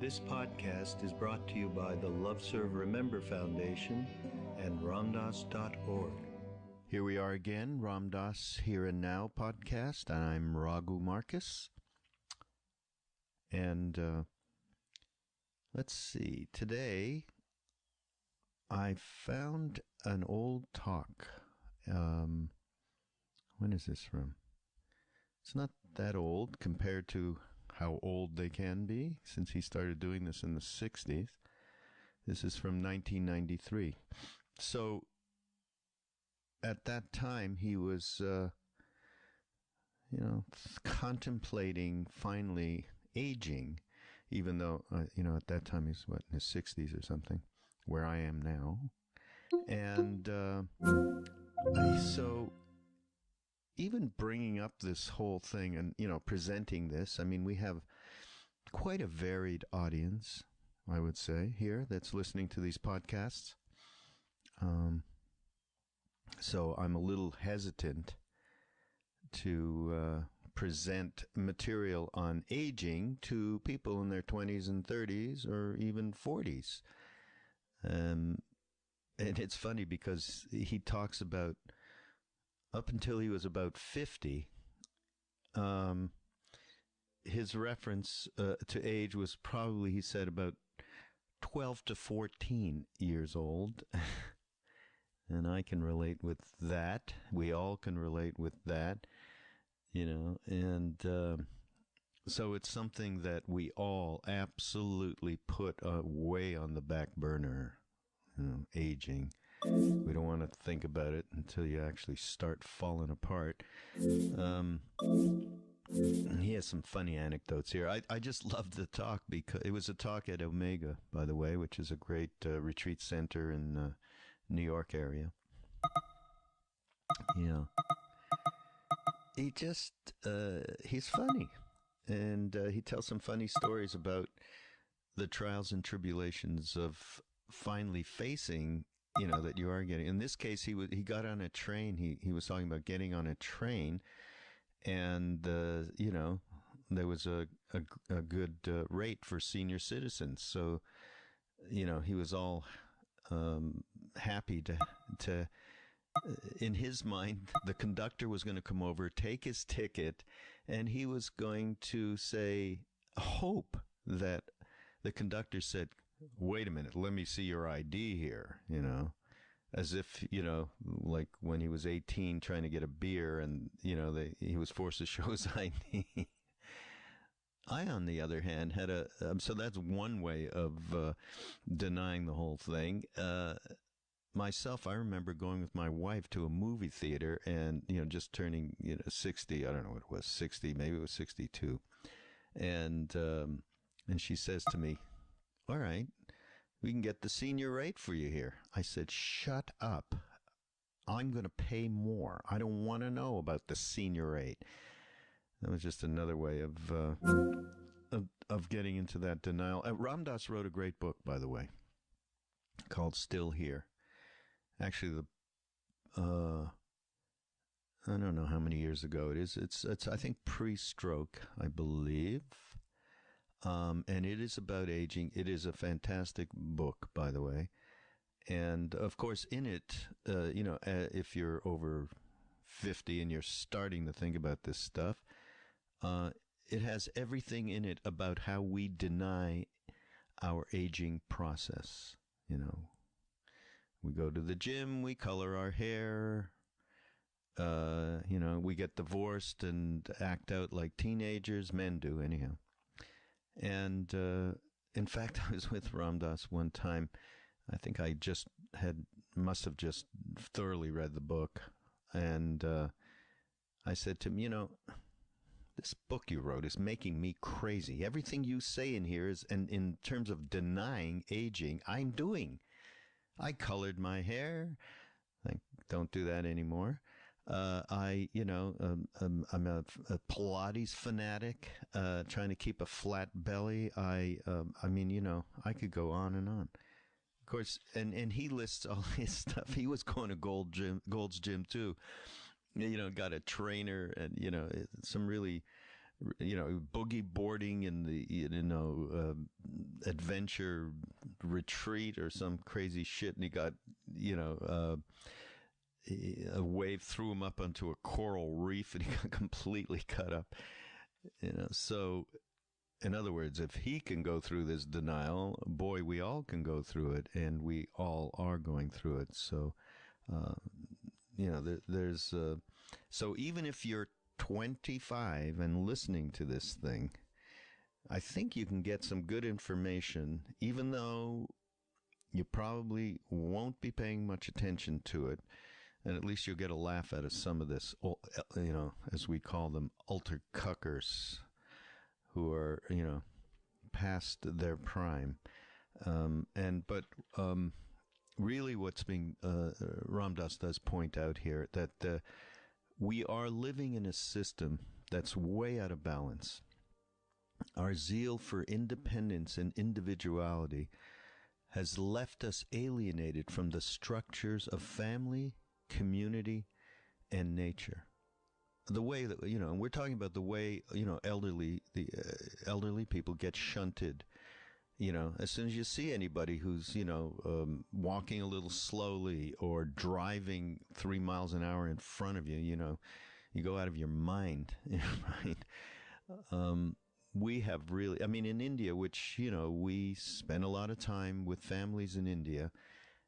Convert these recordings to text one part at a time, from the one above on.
This podcast is brought to you by the Love Serve Remember Foundation and Ramdas.org. Here we are again, Ramdas Here and Now podcast. I'm Raghu Marcus. And let's see, today I found an old talk. When is this from? It's not that old compared to how old they can be, since he started doing this in the 60s. This is from 1993. So at that time, he was, contemplating finally aging, even though, at that time he's, in his 60s or something, where I am now. And so even bringing up this whole thing and, presenting this, I mean, we have quite a varied audience, I would say, here that's listening to these podcasts. So I'm a little hesitant to present material on aging to people in their 20s and 30s or even 40s. And it's funny because he talks about up until he was about 50, his reference to age was probably, he said, about 12 to 14 years old. And I can relate with that. We all can relate with that, and so it's something that we all absolutely put way on the back burner, aging. We don't want to think about it until you actually start falling apart. He has some funny anecdotes here. I just loved the talk because it was a talk at Omega, by the way, which is a great retreat center in the New York area. Yeah. He just, he's funny. And he tells some funny stories about the trials and tribulations of finally facing, that you are getting. In this case, he got on a train. He was talking about getting on a train, and there was a good rate for senior citizens. So, he was all happy to. In his mind, the conductor was going to come over, take his ticket, and he was going to hope that the conductor said, "Wait a minute, let me see your ID here," as if, like when he was 18 trying to get a beer and, he was forced to show his ID. I, on the other hand, had so that's one way of denying the whole thing. Myself, I remember going with my wife to a movie theater and, just turning, 60, I don't know what it was, 60, maybe it was 62. And she says to me, "All right, we can get the senior rate for you here." I said, "Shut up. I'm going to pay more. I don't want to know about the senior rate." That was just another way of getting into that denial. Ram Dass wrote a great book, by the way, called Still Here. Actually, I don't know how many years ago it is. It's I think pre-stroke, I believe. And it is about aging. It is a fantastic book, by the way. And of course, in it, if you're over 50 and you're starting to think about this stuff, it has everything in it about how we deny our aging process. We go to the gym, we color our hair, we get divorced and act out like teenagers. Men do, anyhow. And in fact, I was with Ram Dass one time. I think I must have just thoroughly read the book. And I said to him, this book you wrote is making me crazy. Everything you say in here is, and in terms of denying aging, I'm doing. I colored my hair. I don't do that anymore. I'm a Pilates fanatic, trying to keep a flat belly. I could go on and on. Of course, and he lists all his stuff. He was going to Gold's Gym too. Got a trainer and, some really boogie boarding in the, adventure retreat or some crazy shit. And he got, a wave threw him up onto a coral reef and he got completely cut up. So in other words, if he can go through this denial, boy, we all can go through it, and we all are going through it. So, so even if you're 25 and listening to this thing, I think you can get some good information, even though you probably won't be paying much attention to it. And at least you'll get a laugh out of some of this, as we call them, alter cuckers, who are, past their prime. But really what's being, Ram Dass does point out here that we are living in a system that's way out of balance. Our zeal for independence and individuality has left us alienated from the structures of family, community, and nature. The way that, and we're talking about the way, elderly people get shunted. As soon as you see anybody who's, walking a little slowly or driving 3 miles an hour in front of you, you go out of your mind, right? We have really, in India, which, we spend a lot of time with families in India,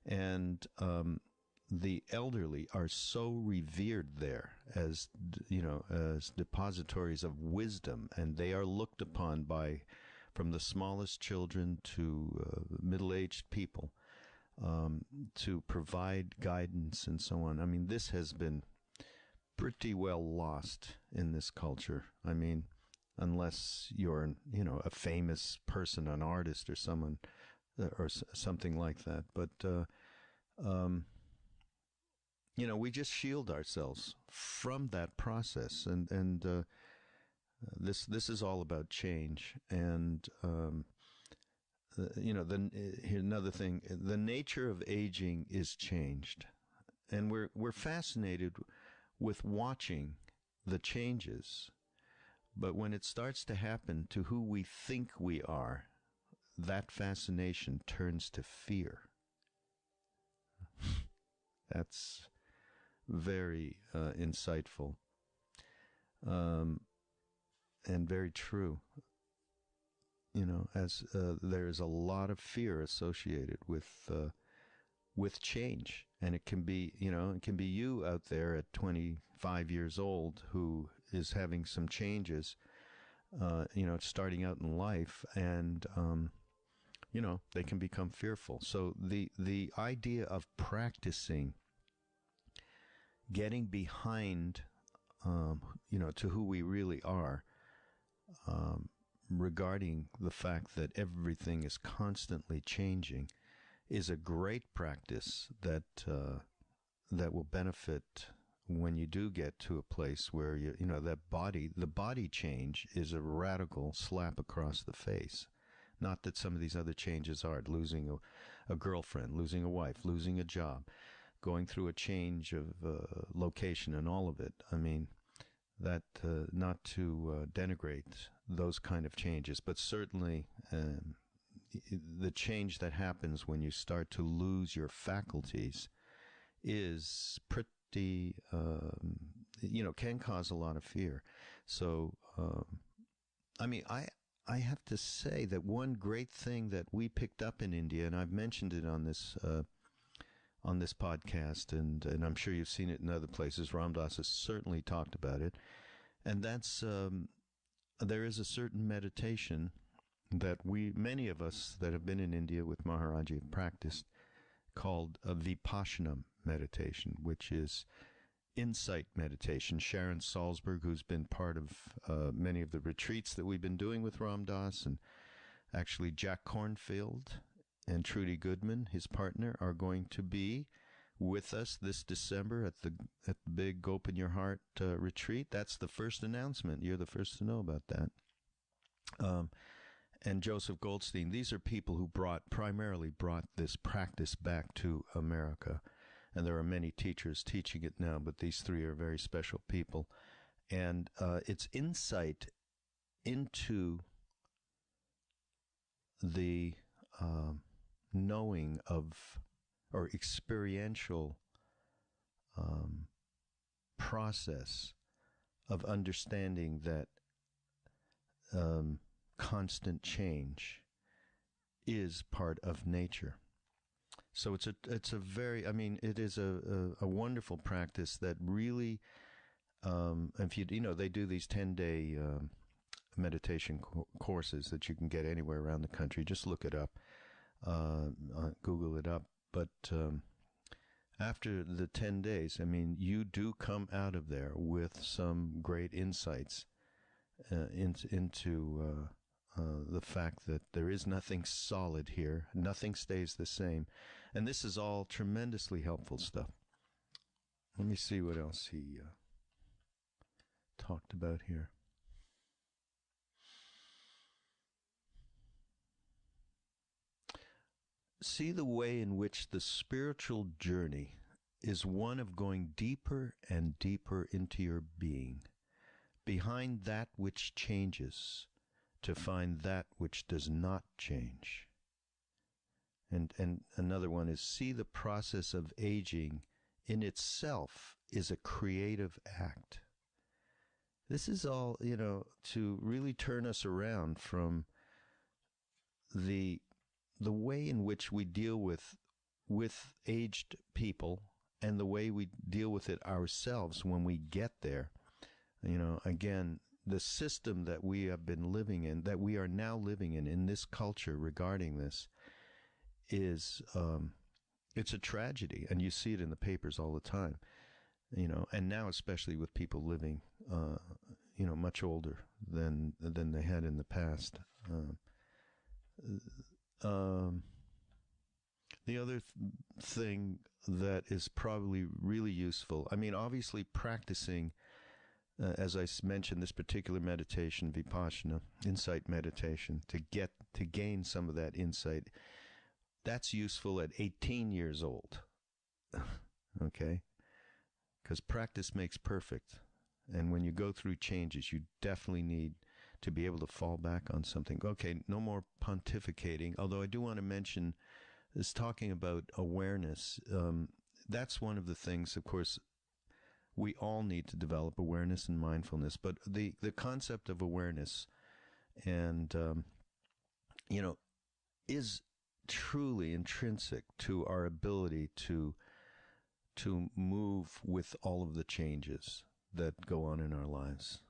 and the elderly are so revered there as, as depositories of wisdom, and they are looked upon from the smallest children to middle-aged people, to provide guidance and so on. This has been pretty well lost in this culture. Unless you're, a famous person, an artist or someone, or something like that. But, we just shield ourselves from that process. And this is all about change. And, another thing, the nature of aging is changed. And we're fascinated with watching the changes. But when it starts to happen to who we think we are, that fascination turns to fear. That's very insightful, and very true. As there is a lot of fear associated with change, and it can be, you out there at 25 years old who is having some changes, starting out in life, and they can become fearful. So the idea of practicing getting behind, to who we really are, regarding the fact that everything is constantly changing, is a great practice that will benefit when you do get to a place where the body change is a radical slap across the face. Not that some of these other changes aren't: losing a girlfriend, losing a wife, losing a job, going through a change of location, and all of it. That not to denigrate those kind of changes, but certainly the change that happens when you start to lose your faculties is pretty, can cause a lot of fear. So, I have to say that one great thing that we picked up in India, and I've mentioned it on this podcast, and I'm sure you've seen it in other places. Ram Dass has certainly talked about it, and that's there is a certain meditation that many of us that have been in India with Maharaji have practiced, called a Vipassana meditation, which is insight meditation. Sharon Salzberg, who's been part of many of the retreats that we've been doing with Ram Dass, and actually Jack Kornfield and Trudy Goodman, his partner, are going to be with us this December at the big Open Your Heart retreat. That's the first announcement. You're the first to know about that. And Joseph Goldstein. These are people who primarily brought this practice back to America. And there are many teachers teaching it now, but these three are very special people. And it's insight into the knowing of, or experiential process of understanding that constant change is part of nature. So it's a very, I mean, it is a wonderful practice that really, if you know, they do these 10-day meditation courses that you can get anywhere around the country. Just look it up, Google it up. But after the 10 days, I mean, you do come out of there with some great insights into the fact that there is nothing solid here. Nothing stays the same. And this is all tremendously helpful stuff. Let me see what else he talked about here. See the way in which the spiritual journey is one of going deeper and deeper into your being, behind that which changes, to find that which does not change. And another one is, see the process of aging in itself is a creative act. This is all, you know, to really turn us around from the way in which we deal with aged people and the way we deal with it ourselves when we get there. You know, again, the system that we have been living in, that we are now living in this culture regarding this, is it's a tragedy, and you see it in the papers all the time. You know, and now especially with people living, you know, much older than they had in the past. The other thing that is probably really useful, I mean, obviously practicing, as I mentioned, this particular meditation, Vipassana, insight meditation, to gain some of that insight, that's useful at 18 years old, okay? Because practice makes perfect. And when you go through changes, you definitely need to be able to fall back on something. Okay, no more pontificating, although I do want to mention this, talking about awareness. That's one of the things, of course, we all need to develop, awareness and mindfulness. But the concept of awareness and, you know, is truly intrinsic to our ability to move with all of the changes that go on in our lives.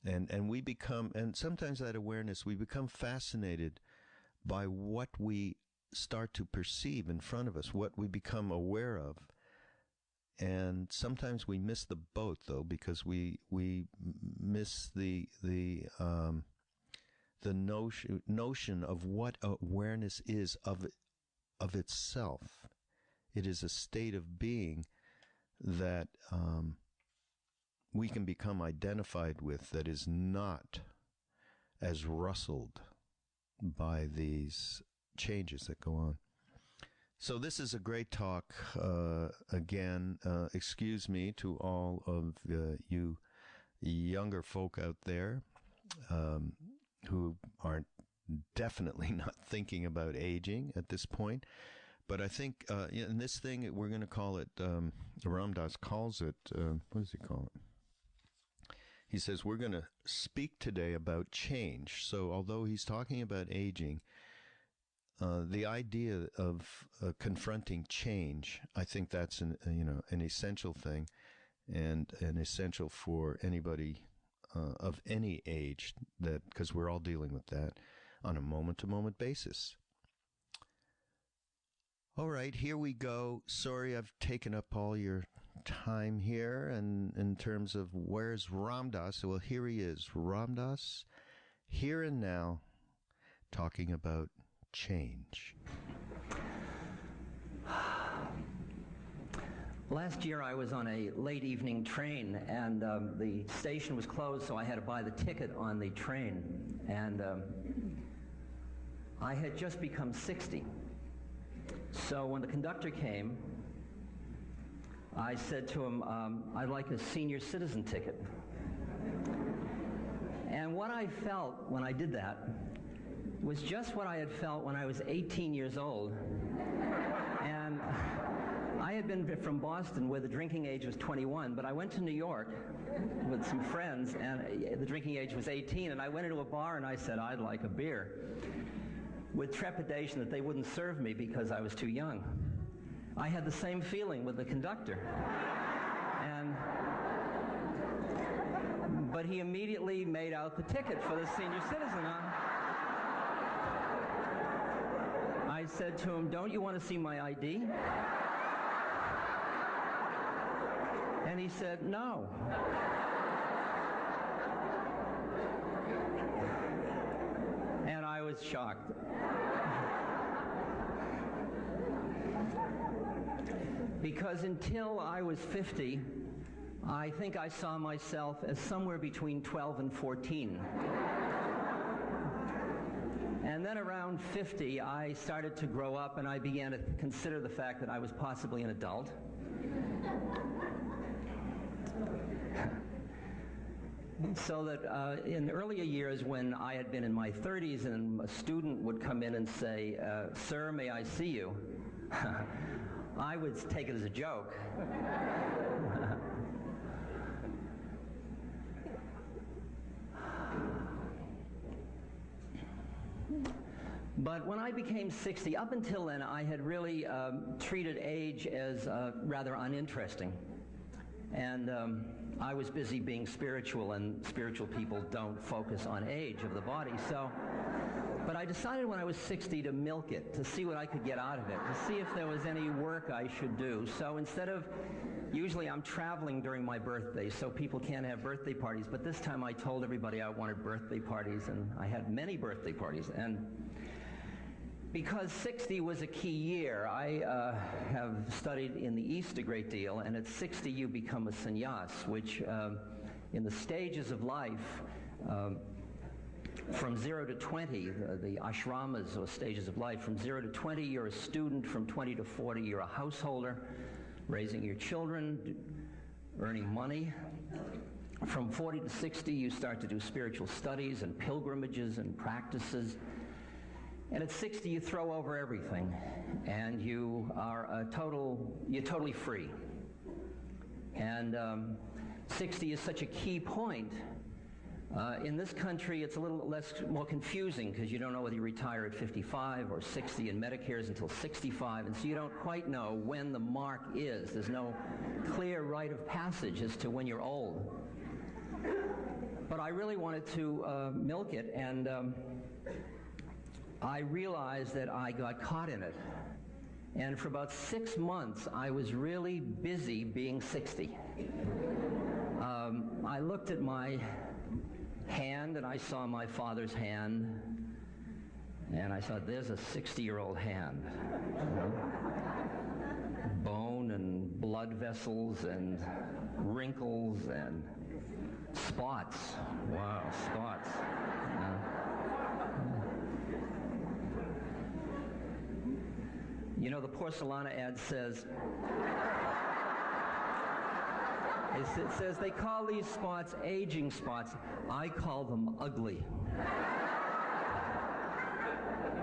And we become, and sometimes that awareness, we become fascinated by what we start to perceive in front of us, what we become aware of. And sometimes we miss the boat, though, because we miss the notion of what awareness is of itself. It is a state of being that we can become identified with, that is not as rustled by these changes that go on. So this is a great talk. Again, excuse me to all of you younger folk out there who aren't definitely not thinking about aging at this point. But I think in this thing, we're going to call it, Ram Dass calls it, what does he call it? He says, we're going to speak today about change. So although he's talking about aging, the idea of confronting change, I think that's an essential thing, and an essential for anybody of any age, that because we're all dealing with that on a moment-to-moment basis. All right, here we go. Sorry I've taken up all your time here, and in terms of where's Ram Dass, well, here he is, Ram Dass, here and now, talking about change. Last year I was on a late evening train, and the station was closed, so I had to buy the ticket on the train. And I had just become 60. So when the conductor came, I said to him, I'd like a senior citizen ticket. And what I felt when I did that was just what I had felt when I was 18 years old. And I had been from Boston where the drinking age was 21, but I went to New York with some friends and the drinking age was 18, and I went into a bar and I said, I'd like a beer, with trepidation that they wouldn't serve me because I was too young. I had the same feeling with the conductor. But he immediately made out the ticket for the senior citizen. I said to him, don't you want to see my ID? And he said, no. And I was shocked. Because until I was 50, I think I saw myself as somewhere between 12 and 14. And then around 50, I started to grow up and I began to consider the fact that I was possibly an adult. So that in earlier years when I had been in my 30s and a student would come in and say, sir, may I see you? I would take it as a joke. But when I became 60, up until then, I had really treated age as rather uninteresting. And I was busy being spiritual, and spiritual people don't focus on age of the body. But I decided when I was 60 to milk it, to see what I could get out of it, to see if there was any work I should do. So instead of, usually I'm traveling during my birthday, so people can't have birthday parties, but this time I told everybody I wanted birthday parties, and I had many birthday parties. And because 60 was a key year, I have studied in the East a great deal, and at 60 you become a sannyas, which in the stages of life, from 0 to 20, the ashramas or stages of life, from 0 to 20 you're a student, from 20 to 40 you're a householder, raising your children, earning money. From 40 to 60 you start to do spiritual studies and pilgrimages and practices. And at 60 you throw over everything and you are you're totally free. And 60 is such a key point. In this country, it's a little more confusing because you don't know whether you retire at 55 or 60, and Medicare is until 65, and so you don't quite know when the mark is. There's no clear rite of passage as to when you're old. But I really wanted to milk it, and I realized that I got caught in it. And for about 6 months, I was really busy being 60. I looked at my hand and I saw my father's hand, and I thought, there's a 60-year-old hand. You know? Bone and blood vessels and wrinkles and spots. Wow, spots. You know, the Porcelana ad says, it says they call these spots aging spots. I call them ugly.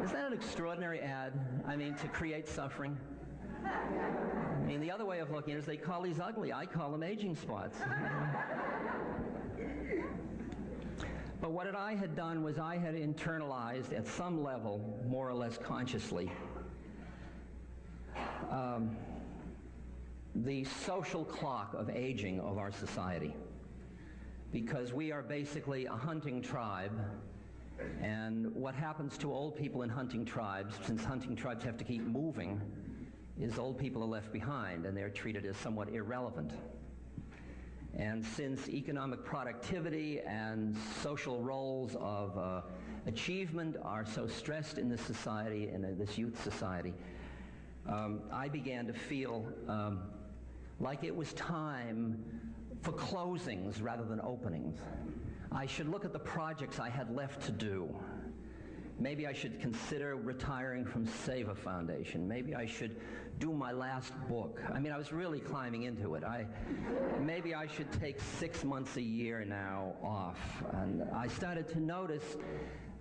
Is that an extraordinary ad? I mean, to create suffering? I mean, the other way of looking at it is they call these ugly. I call them aging spots. But what I had done was I had internalized at some level, more or less consciously, the social clock of aging of our society. Because we are basically a hunting tribe, and what happens to old people in hunting tribes, since hunting tribes have to keep moving, is old people are left behind and they're treated as somewhat irrelevant. And since economic productivity and social roles of achievement are so stressed in this society, in this youth society, I began to feel like it was time for closings rather than openings. I should look at the projects I had left to do maybe I should consider retiring from Save a Foundation. Maybe I should do my last book. I mean, I was really climbing into it. Maybe I should take 6 months a year now off. And I started to notice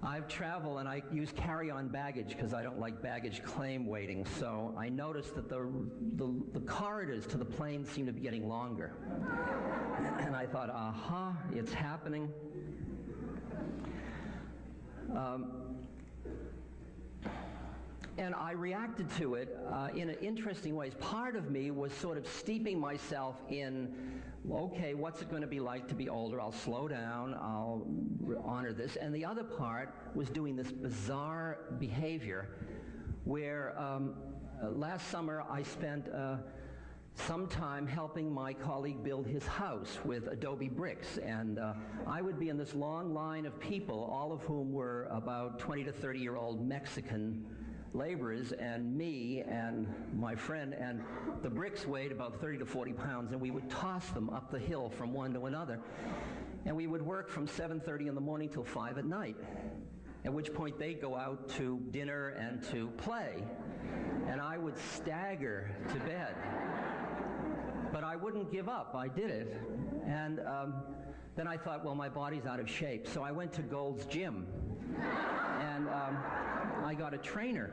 I've traveled and I use carry-on baggage because I don't like baggage claim waiting. So I noticed that the corridors to the plane seem to be getting longer. And I thought, aha, it's happening. And I reacted to it in interesting ways. Part of me was sort of steeping myself in, okay, what's it going to be like to be older? I'll slow down, I'll honor this. And the other part was doing this bizarre behavior where last summer I spent some time helping my colleague build his house with adobe bricks. And I would be in this long line of people, all of whom were about 20 to 30-year-old Mexican laborers, and me and my friend, and the bricks weighed about 30 to 40 pounds, and we would toss them up the hill from one to another. And we would work from 7:30 in the morning till 5 at night, at which point they'd go out to dinner and to play, and I would stagger to bed. But I wouldn't give up. I did it. And then I thought, well, my body's out of shape. So I went to Gold's Gym. And I got a trainer.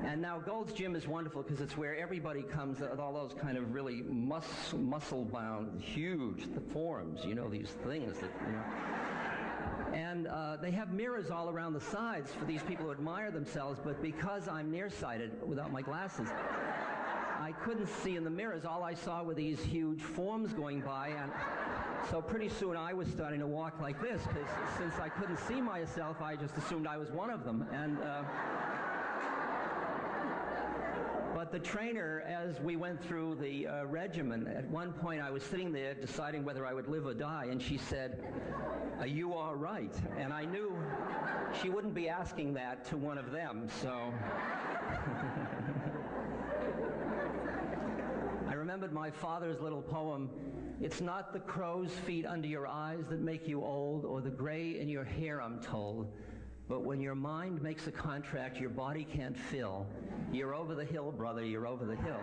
And now Gold's Gym is wonderful because it's where everybody comes, all those kind of really muscle-bound, huge forms, you know, these things that, you know. And they have mirrors all around the sides for these people who admire themselves, but because I'm nearsighted without my glasses, I couldn't see in the mirrors. All I saw were these huge forms going by, and so pretty soon I was starting to walk like this, because since I couldn't see myself, I just assumed I was one of them. And but the trainer, as we went through the regimen, at one point I was sitting there deciding whether I would live or die, and she said, "Are you all right?" And I knew she wouldn't be asking that to one of them, so... I remembered my father's little poem, "It's not the crow's feet under your eyes that make you old, or the gray in your hair, I'm told, but when your mind makes a contract your body can't fill, you're over the hill, brother, you're over the hill."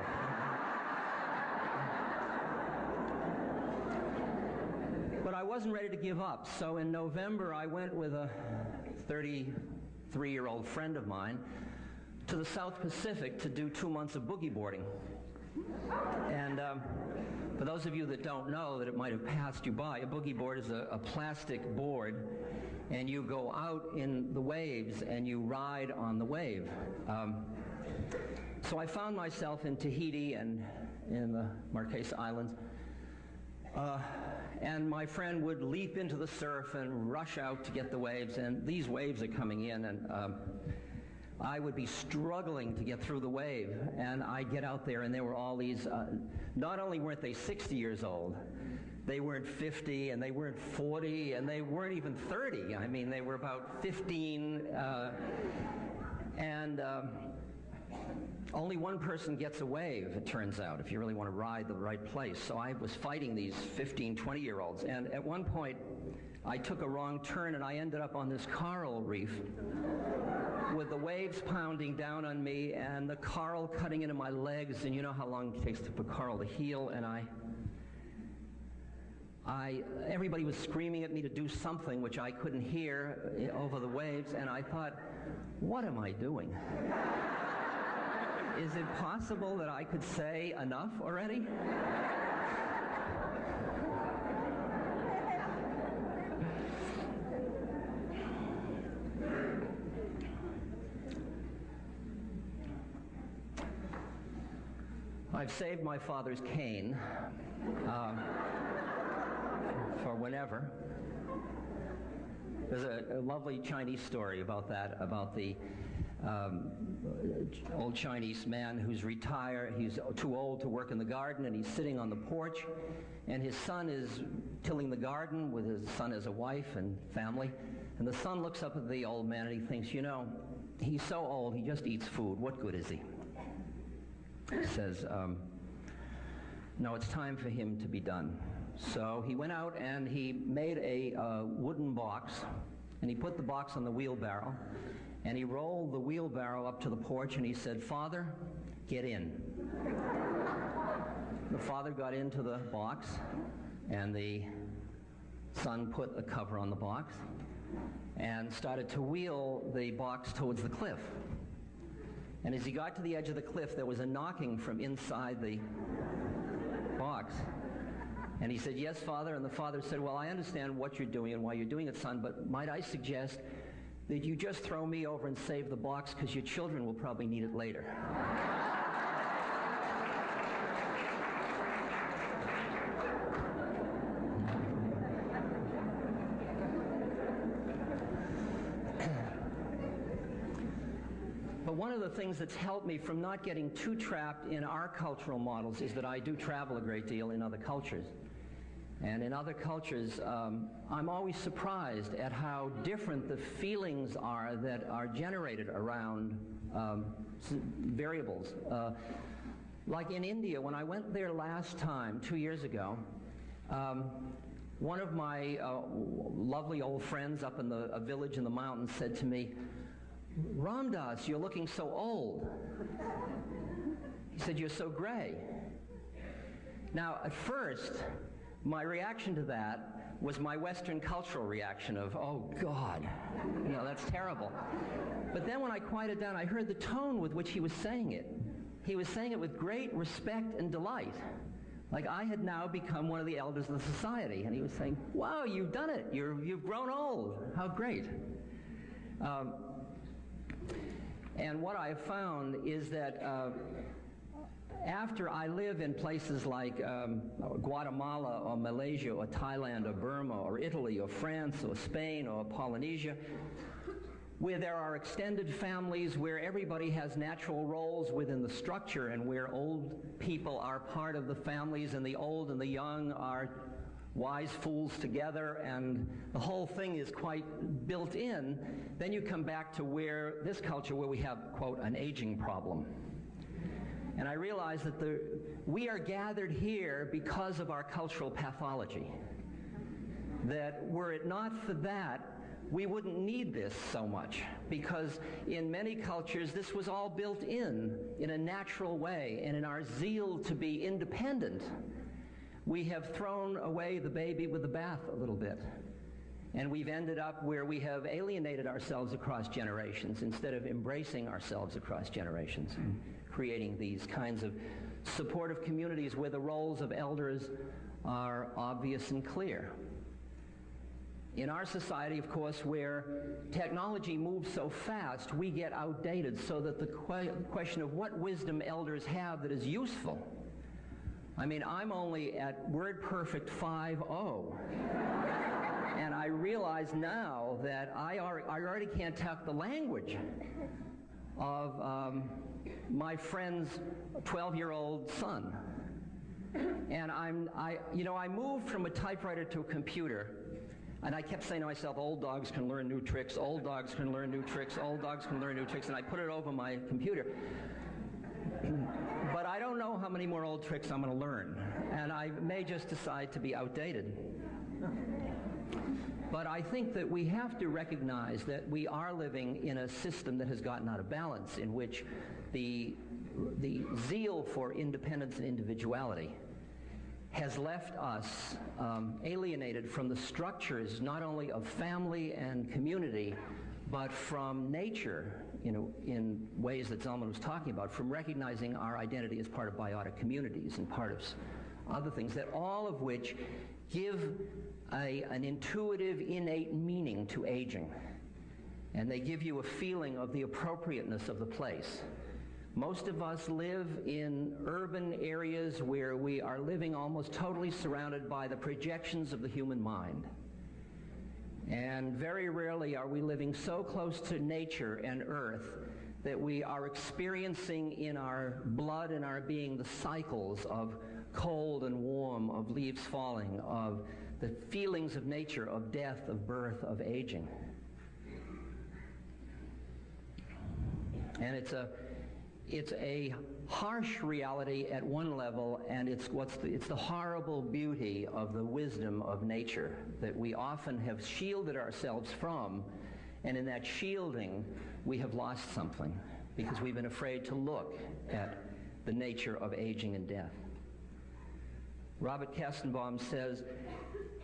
But I wasn't ready to give up, so in November I went with a 33-year-old friend of mine to the South Pacific to do 2 months of boogie boarding. And for those of you that don't know, that it might have passed you by, a boogie board is a plastic board, and you go out in the waves and you ride on the wave. So I found myself in Tahiti and in the Marquesa Islands, and my friend would leap into the surf and rush out to get the waves, and these waves are coming in, and I would be struggling to get through the wave, and I'd get out there, and there were all these, not only weren't they 60 years old, they weren't 50, and they weren't 40, and they weren't even 30. I mean, they were about 15, and only one person gets a wave, it turns out, if you really want to ride the right place. So I was fighting these 15, 20-year-olds, and at one point, I took a wrong turn, and I ended up on this coral reef with the waves pounding down on me and the coral cutting into my legs, and you know how long it takes for coral to heal, and everybody was screaming at me to do something which I couldn't hear over the waves, and I thought, what am I doing? Is it possible that I could say enough already? I've saved my father's cane for whenever. There's a lovely Chinese story about that, about the old Chinese man who's retired. He's too old to work in the garden, and he's sitting on the porch, and his son is tilling the garden with his son as a wife and family, and the son looks up at the old man and he thinks, you know, he's so old, he just eats food. What good is he? He says, no, it's time for him to be done. So he went out and he made a wooden box And he put the box on the wheelbarrow, and he rolled the wheelbarrow up to the porch, and he said, "Father, get in." The father got into the box, and the son put a cover on the box and started to wheel the box towards the cliff. And as he got to the edge of the cliff, there was a knocking from inside the box. And he said, "Yes, Father." And the father said, "Well, I understand what you're doing and why you're doing it, son, but might I suggest that you just throw me over and save the box, because your children will probably need it later." But one of the things that's helped me from not getting too trapped in our cultural models is that I do travel a great deal in other cultures. And in other cultures, I'm always surprised at how different the feelings are that are generated around variables. Like in India, when I went there last time, 2 years ago, one of my lovely old friends up in a village in the mountains said to me, "Ramdas, you're looking so old." He said, "You're so gray." Now, at first, my reaction to that was my Western cultural reaction of, "Oh, God, that's terrible." But then when I quieted down, I heard the tone with which he was saying it. He was saying it with great respect and delight, like I had now become one of the elders of the society. And he was saying, "Wow, you've done it. You've grown old. How great." And what I have found is that after I live in places like Guatemala or Malaysia or Thailand or Burma or Italy or France or Spain or Polynesia, where there are extended families, where everybody has natural roles within the structure, and where old people are part of the families and the old and the young are wise fools together, and the whole thing is quite built in, then you come back to this culture where we have, quote, an aging problem. And I realize that we are gathered here because of our cultural pathology. That were it not for that, we wouldn't need this so much, because in many cultures this was all built in a natural way, and in our zeal to be independent, we have thrown away the baby with the bath a little bit. And we've ended up where we have alienated ourselves across generations instead of embracing ourselves across generations, and creating these kinds of supportive communities where the roles of elders are obvious and clear. In our society, of course, where technology moves so fast, we get outdated, so that the question of what wisdom elders have that is useful. I mean, I'm only at word perfect 5.0. And I realize now that I already can't talk the language of my friend's 12-year-old son. And I moved from a typewriter to a computer, and I kept saying to myself, "Old dogs can learn new tricks, old dogs can learn new tricks, old dogs can learn new tricks," and I put it over my computer. But I don't know how many more old tricks I'm going to learn, and I may just decide to be outdated. But I think that we have to recognize that we are living in a system that has gotten out of balance, in which the zeal for independence and individuality has left us alienated from the structures not only of family and community, but from nature, in ways that Zalman was talking about, from recognizing our identity as part of biotic communities and part of other things, that all of which give an intuitive, innate meaning to aging. And they give you a feeling of the appropriateness of the place. Most of us live in urban areas where we are living almost totally surrounded by the projections of the human mind. And very rarely are we living so close to nature and earth that we are experiencing in our blood and our being the cycles of cold and warm, of leaves falling, of the feelings of nature, of death, of birth, of aging. And It's a harsh reality at one level, and it's the horrible beauty of the wisdom of nature that we often have shielded ourselves from, and in that shielding we have lost something because we've been afraid to look at the nature of aging and death. Robert Kestenbaum says,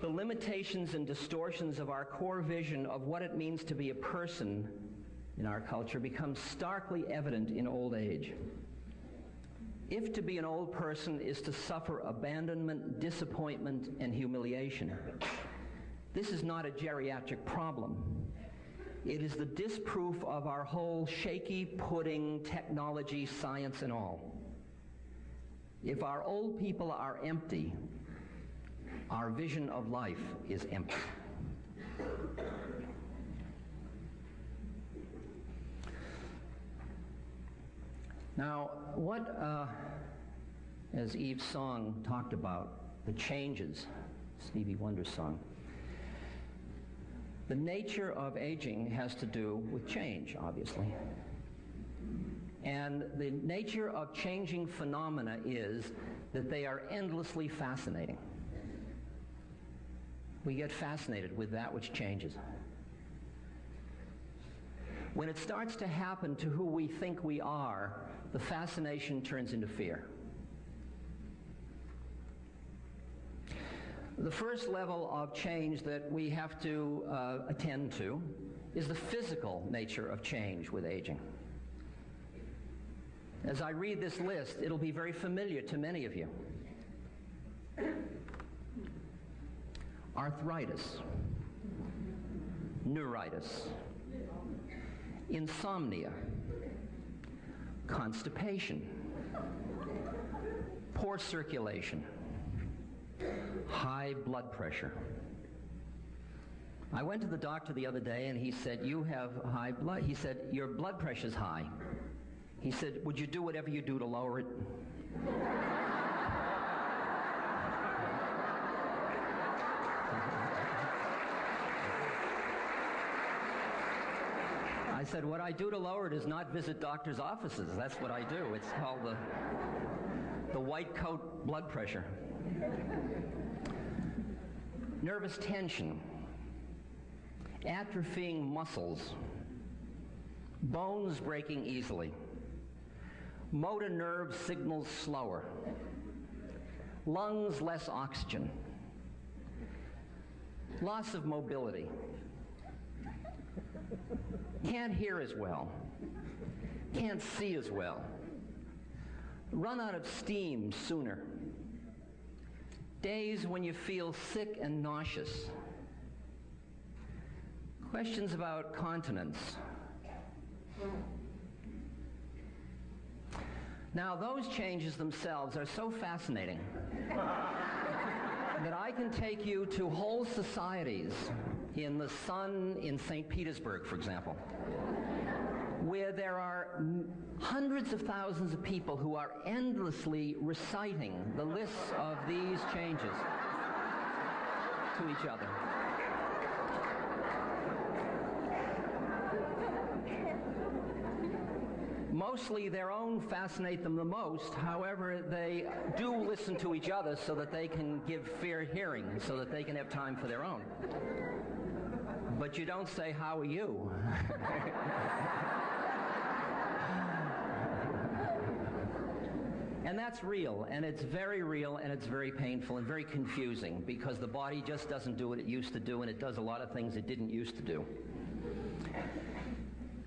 the limitations and distortions of our core vision of what it means to be a person in our culture become starkly evident in old age. If to be an old person is to suffer abandonment, disappointment, and humiliation, this is not a geriatric problem. It is the disproof of our whole shaky pudding, technology, science, and all. If our old people are empty, our vision of life is empty. Now, as Eve's song talked about, the changes, Stevie Wonder's song, the nature of aging has to do with change, obviously. And the nature of changing phenomena is that they are endlessly fascinating. We get fascinated with that which changes. When it starts to happen to who we think we are, the fascination turns into fear. The first level of change that we have to attend to is the physical nature of change with aging. As I read this list, it'll be very familiar to many of you. Arthritis, neuritis, insomnia, constipation, poor circulation, high blood pressure. I went to the doctor the other day and he said, "You have high blood." He said, "Your blood pressure's high." He said, "Would you do whatever you do to lower it?" I said, "What I do to lower it is not visit doctors' offices. That's what I do. It's called the white coat blood pressure." Nervous tension, atrophying muscles, bones breaking easily, motor nerve signals slower, lungs less oxygen, loss of mobility, can't hear as well, can't see as well, run out of steam sooner, days when you feel sick and nauseous, questions about continence. Now, those changes themselves are so fascinating that I can take you to whole societies in the sun in St. Petersburg, for example, where there are hundreds of thousands of people who are endlessly reciting the lists of these changes to each other. Mostly their own fascinate them the most. However, they do listen to each other so that they can give fair hearing, so that they can have time for their own. But you don't say, "How are you?" And that's real, and it's very real, and it's very painful and very confusing, because the body just doesn't do what it used to do, and it does a lot of things it didn't used to do.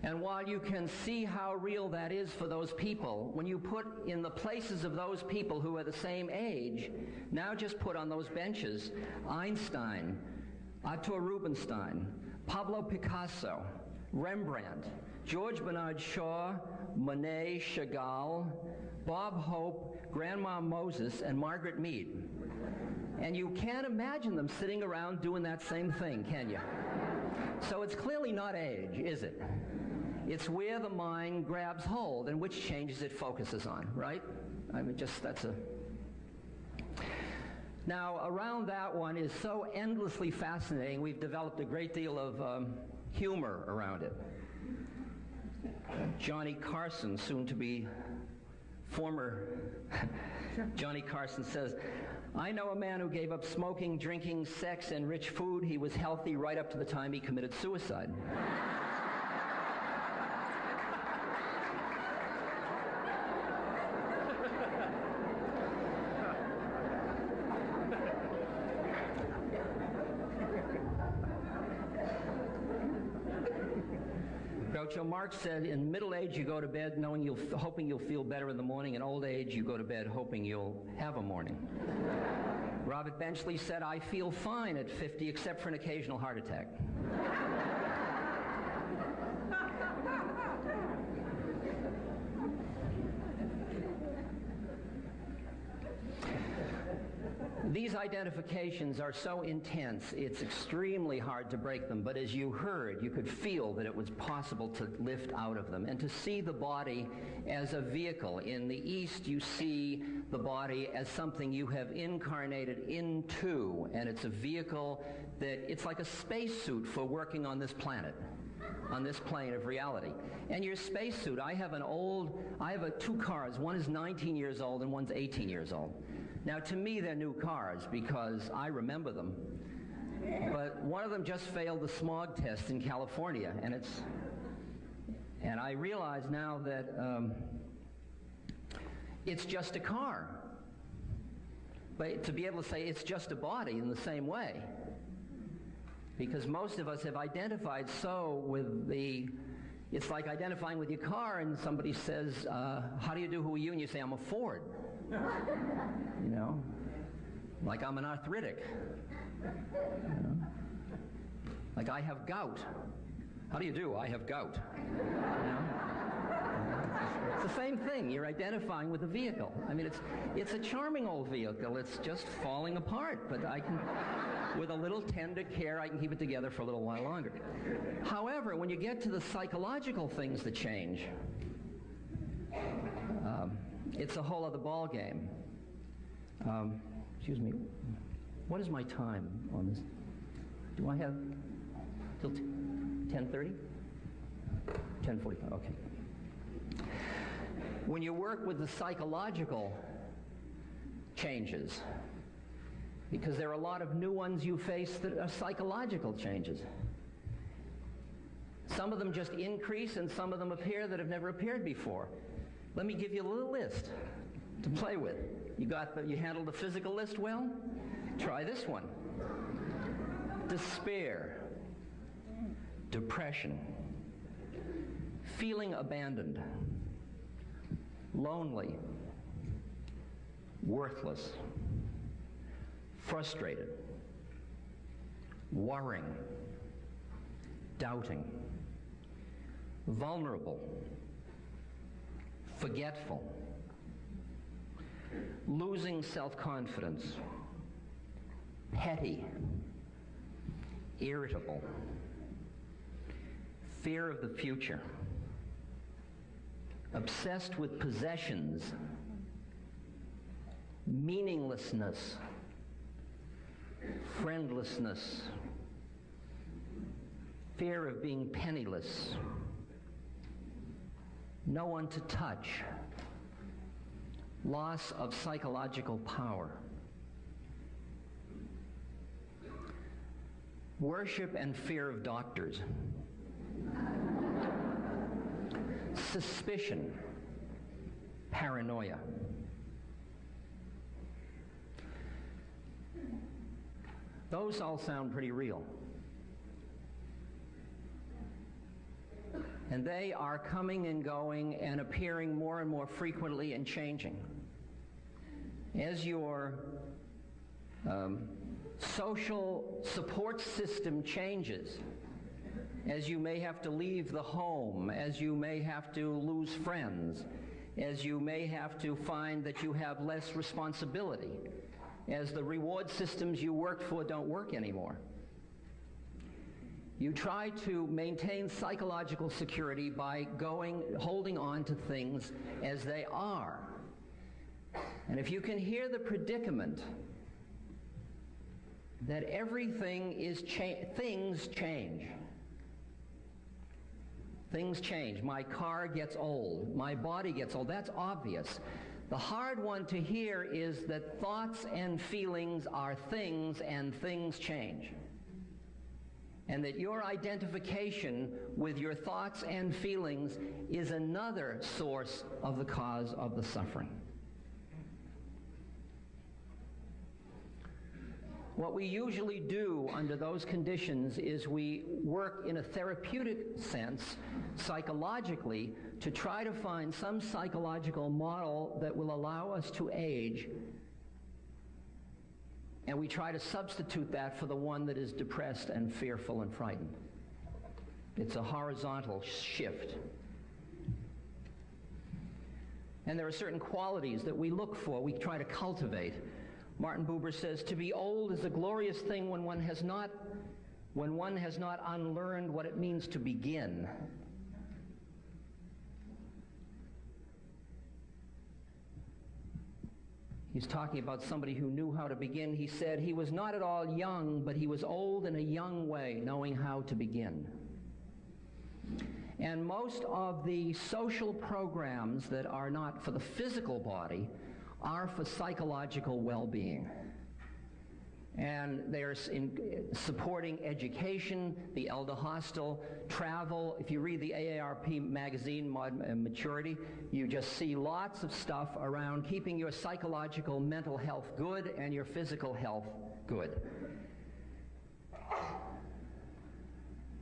And while you can see how real that is for those people, when you put in the places of those people who are the same age, now just put on those benches Einstein, Arthur Rubinstein, Pablo Picasso, Rembrandt, George Bernard Shaw, Monet, Chagall, Bob Hope, Grandma Moses, and Margaret Mead. And you can't imagine them sitting around doing that same thing, can you? So it's clearly not age, is it? It's where the mind grabs hold and which changes it focuses on, right? I mean, Now, around that one is so endlessly fascinating, we've developed a great deal of humor around it. Johnny Carson, soon to be former Johnny Carson says, "I know a man who gave up smoking, drinking, sex, and rich food. He was healthy right up to the time he committed suicide." Groucho Marx said, in middle age you go to bed hoping you'll feel better in the morning. In old age you go to bed hoping you'll have a morning. Robert Benchley said, "I feel fine at 50 except for an occasional heart attack." These identifications are so intense, it's extremely hard to break them, but as you heard, you could feel that it was possible to lift out of them and to see the body as a vehicle. In the East, you see the body as something you have incarnated into, and it's a vehicle that, it's like a spacesuit for working on this planet, on this plane of reality. And your spacesuit, I have two cars. One is 19 years old and one's 18 years old. Now, to me, they're new cars because I remember them. But one of them just failed the smog test in California, and I realize now that it's just a car. But to be able to say it's just a body in the same way, because most of us have identified so with it's like identifying with your car and somebody says, "How do you do, who are you?" And you say, "I'm a Ford." You know, like I'm an arthritic. You know? Like I have gout. "How do you do?" "I have gout." You know? It's the same thing. You're identifying with the vehicle. I mean, it's a charming old vehicle. It's just falling apart, but with a little tender care, I can keep it together for a little while longer. However, when you get to the psychological things that change, it's a whole other ball game. Excuse me. What is my time on this? Do I have till 10:30? 10:45. Okay. When you work with the psychological changes, because there are a lot of new ones you face that are psychological changes. Some of them just increase and some of them appear that have never appeared before. Let me give you a little list to play with. You handled the physical list well? Try this one. Despair, depression, feeling abandoned, lonely, worthless, frustrated, worrying, doubting, vulnerable, forgetful, losing self-confidence, petty, irritable, fear of the future, obsessed with possessions, meaninglessness, friendlessness, fear of being penniless, no one to touch, loss of psychological power, worship and fear of doctors, suspicion, paranoia. Those all sound pretty real. And they are coming and going and appearing more and more frequently and changing. As your social support system changes, as you may have to leave the home, as you may have to lose friends, as you may have to find that you have less responsibility, as the reward systems you worked for don't work anymore, you try to maintain psychological security by holding on to things as they are. And if you can hear the predicament that everything is things change. Things change. My car gets old. My body gets old. That's obvious. The hard one to hear is that thoughts and feelings are things and things change. And that your identification with your thoughts and feelings is another source of the cause of the suffering. What we usually do under those conditions is we work in a therapeutic sense, psychologically, to try to find some psychological model that will allow us to age, and we try to substitute that for the one that is depressed and fearful and frightened. It's a horizontal shift. And there are certain qualities that we look for, we try to cultivate. Martin Buber says, to be old is a glorious thing when one has not unlearned what it means to begin. He's talking about somebody who knew how to begin. He said he was not at all young, but he was old in a young way, knowing how to begin. And most of the social programs that are not for the physical body are for psychological well-being. And they're supporting education, the elder hostel, travel. If you read the AARP magazine, Maturity, you just see lots of stuff around keeping your psychological, mental health good and your physical health good.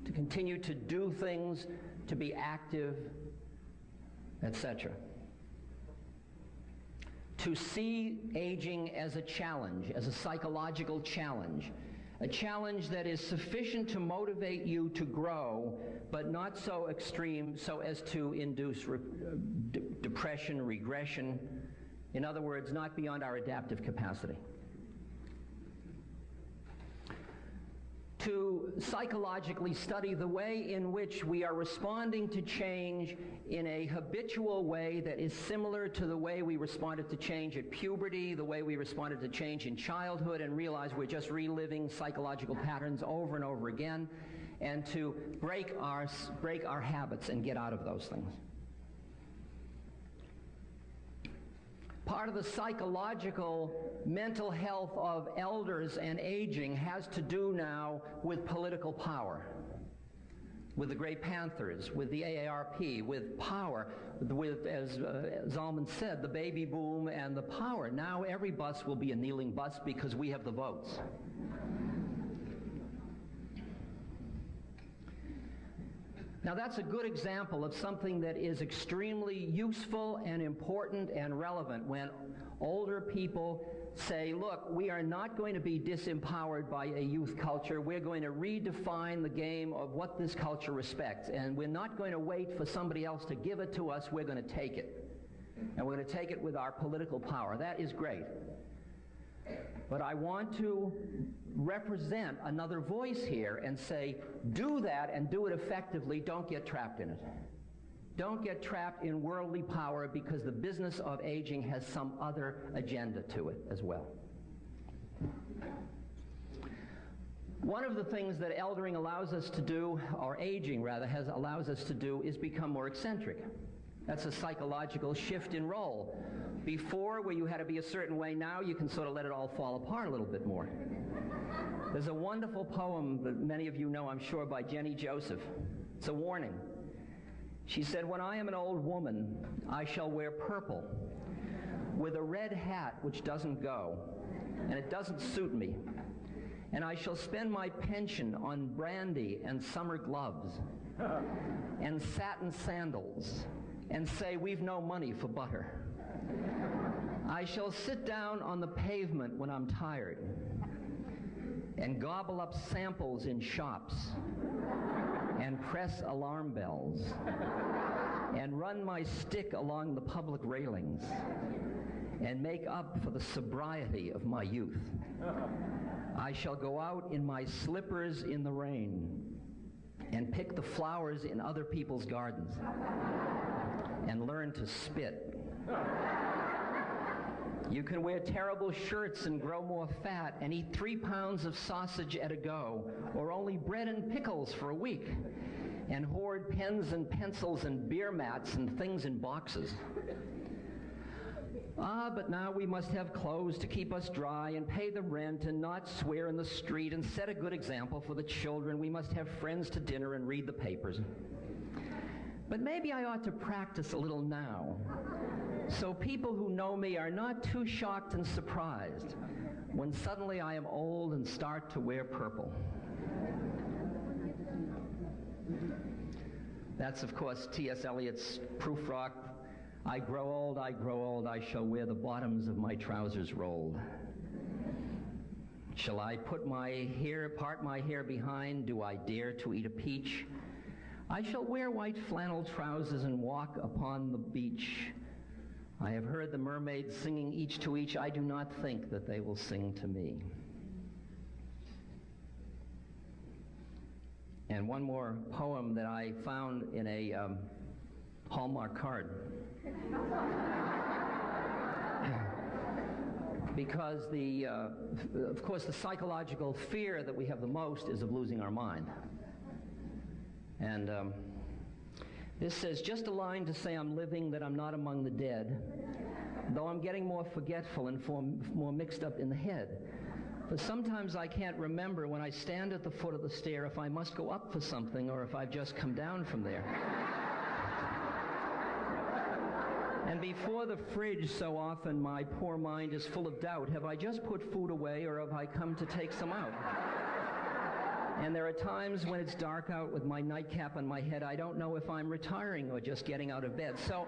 To continue to do things, to be active, etc. To see aging as a challenge, as a psychological challenge, a challenge that is sufficient to motivate you to grow, but not so extreme so as to induce depression, regression. In other words, not beyond our adaptive capacity. To psychologically study the way in which we are responding to change in a habitual way that is similar to the way we responded to change at puberty, the way we responded to change in childhood, and realize we're just reliving psychological patterns over and over again, and to break our habits and get out of those things. Part of the psychological mental health of elders and aging has to do now with political power, with the Grey Panthers, with the AARP, with power, with, as Zalman said, the baby boom and the power. Now every bus will be a kneeling bus because we have the votes. Now that's a good example of something that is extremely useful and important and relevant when older people say, look, we are not going to be disempowered by a youth culture. We're going to redefine the game of what this culture respects, and we're not going to wait for somebody else to give it to us. We're going to take it. And we're going to take it with our political power. That is great. But I want to represent another voice here and say, do that and do it effectively. Don't get trapped in it. Don't get trapped in worldly power, because the business of aging has some other agenda to it as well. One of the things that eldering allows us to do, or aging rather, allows us to do, is become more eccentric. That's a psychological shift in role. Before, where you had to be a certain way, now you can sort of let it all fall apart a little bit more. There's a wonderful poem that many of you know, I'm sure, by Jenny Joseph. It's a warning. She said, when I am an old woman, I shall wear purple with a red hat which doesn't go, and it doesn't suit me. And I shall spend my pension on brandy and summer gloves and satin sandals and say we've no money for butter. I shall sit down on the pavement when I'm tired and gobble up samples in shops and press alarm bells and run my stick along the public railings and make up for the sobriety of my youth. I shall go out in my slippers in the rain and pick the flowers in other people's gardens and learn to spit. You can wear terrible shirts and grow more fat and eat 3 pounds of sausage at a go, or only bread and pickles for a week. and hoard pens and pencils and beer mats and things in boxes. But now we must have clothes to keep us dry and pay the rent and not swear in the street and set a good example for the children. We must have friends to dinner and read the papers. But maybe I ought to practice a little now, so people who know me are not too shocked and surprised when suddenly I am old and start to wear purple. That's, of course, T.S. Eliot's proof rock. I grow old, I shall wear the bottoms of my trousers rolled. Shall I part my hair behind? Do I dare to eat a peach? I shall wear white flannel trousers and walk upon the beach. I have heard the mermaids singing each to each. I do not think that they will sing to me. And one more poem that I found in a Hallmark card. Because of course, the psychological fear that we have the most is of losing our mind. And this says, just a line to say I'm living, that I'm not among the dead, though I'm getting more forgetful and more mixed up in the head. But sometimes I can't remember when I stand at the foot of the stair if I must go up for something or if I've just come down from there. And before the fridge, so often my poor mind is full of doubt. Have I just put food away or have I come to take some out? And there are times when it's dark out with my nightcap on my head. I don't know if I'm retiring or just getting out of bed. So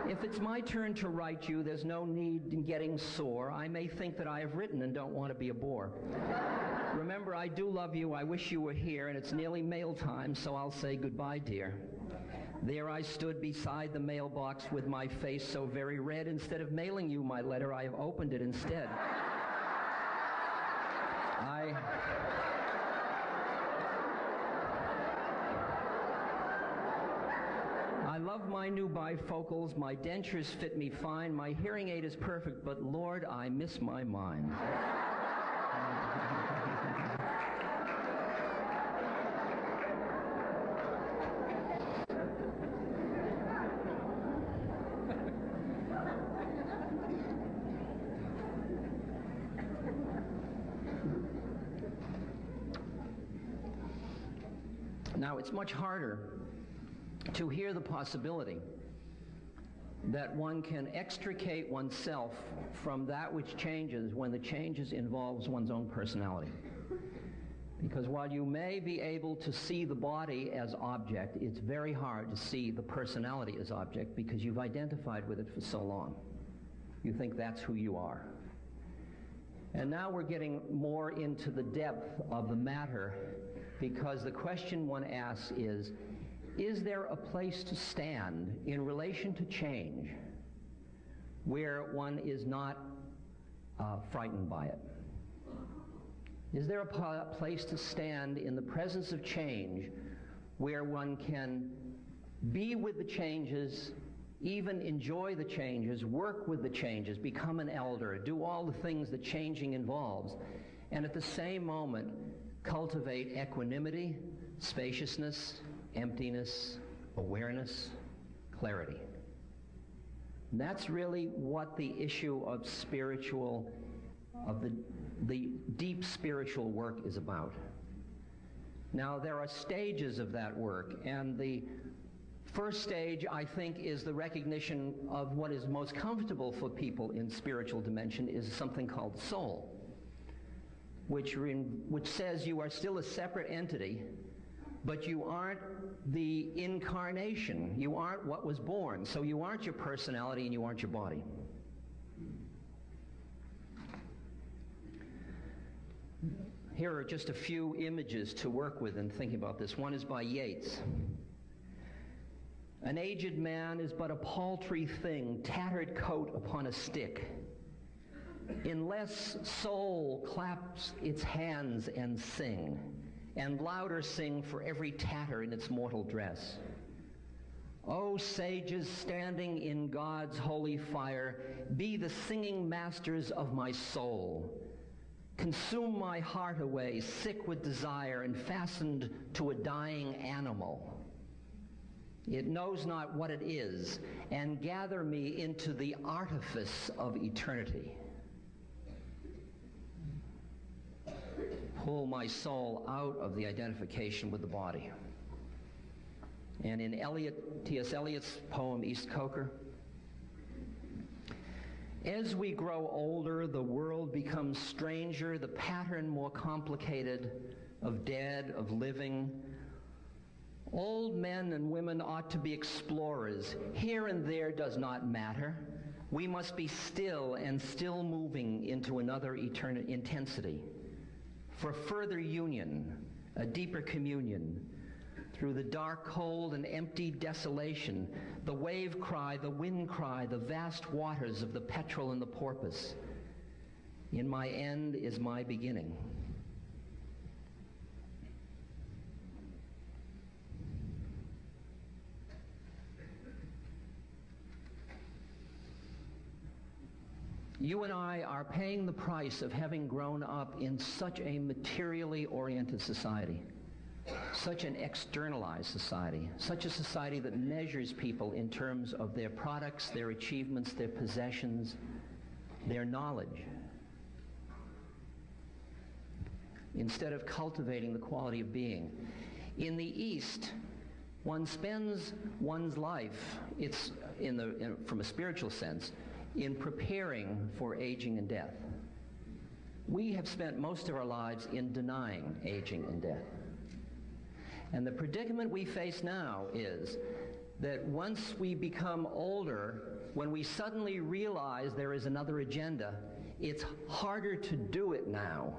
if it's my turn to write you, there's no need in getting sore. I may think that I have written and don't want to be a bore. Remember, I do love you. I wish you were here, and it's nearly mail time, so I'll say goodbye, dear. There I stood beside the mailbox with my face so very red. Instead of mailing you my letter, I have opened it instead. I love my new bifocals. My dentures fit me fine. My hearing aid is perfect, but Lord, I miss my mind. Now, it's much harder to hear the possibility that one can extricate oneself from that which changes when the changes involves one's own personality. Because while you may be able to see the body as object, it's very hard to see the personality as object because you've identified with it for so long. You think that's who you are. And now we're getting more into the depth of the matter, because the question one asks is there a place to stand in relation to change where one is not frightened by it? Is there a place to stand in the presence of change where one can be with the changes, even enjoy the changes, work with the changes, become an elder, do all the things that changing involves, and at the same moment cultivate equanimity, spaciousness, emptiness, awareness, clarity? And that's really what the issue of the deep spiritual work is about. Now, there are stages of that work, and the first stage, I think, is the recognition of what is most comfortable for people in spiritual dimension is something called soul, which says you are still a separate entity, but you aren't the incarnation. You aren't what was born. So you aren't your personality and you aren't your body. Here are just a few images to work with in thinking about this. One is by Yeats. An aged man is but a paltry thing, tattered coat upon a stick. Unless soul claps its hands and sing, and louder sing for every tatter in its mortal dress. O sages standing in God's holy fire, be the singing masters of my soul. Consume my heart away, sick with desire and fastened to a dying animal. It knows not what it is, and gather me into the artifice of eternity. Pull my soul out of the identification with the body. And in T.S. Eliot's poem, East Coker, as we grow older, the world becomes stranger, the pattern more complicated, of dead, of living. Old men and women ought to be explorers. Here and there does not matter. We must be still and still moving into another eternal intensity for further union, a deeper communion. Through the dark, cold, and empty desolation, the wave cry, the wind cry, the vast waters of the petrel and the porpoise. In my end is my beginning. You and I are paying the price of having grown up in such a materially oriented society, such an externalized society, such a society that measures people in terms of their products, their achievements, their possessions, their knowledge, instead of cultivating the quality of being. In the East, one spends one's life, from a spiritual sense, in preparing for aging and death. We have spent most of our lives in denying aging and death. And the predicament we face now is that once we become older, when we suddenly realize there is another agenda, it's harder to do it now,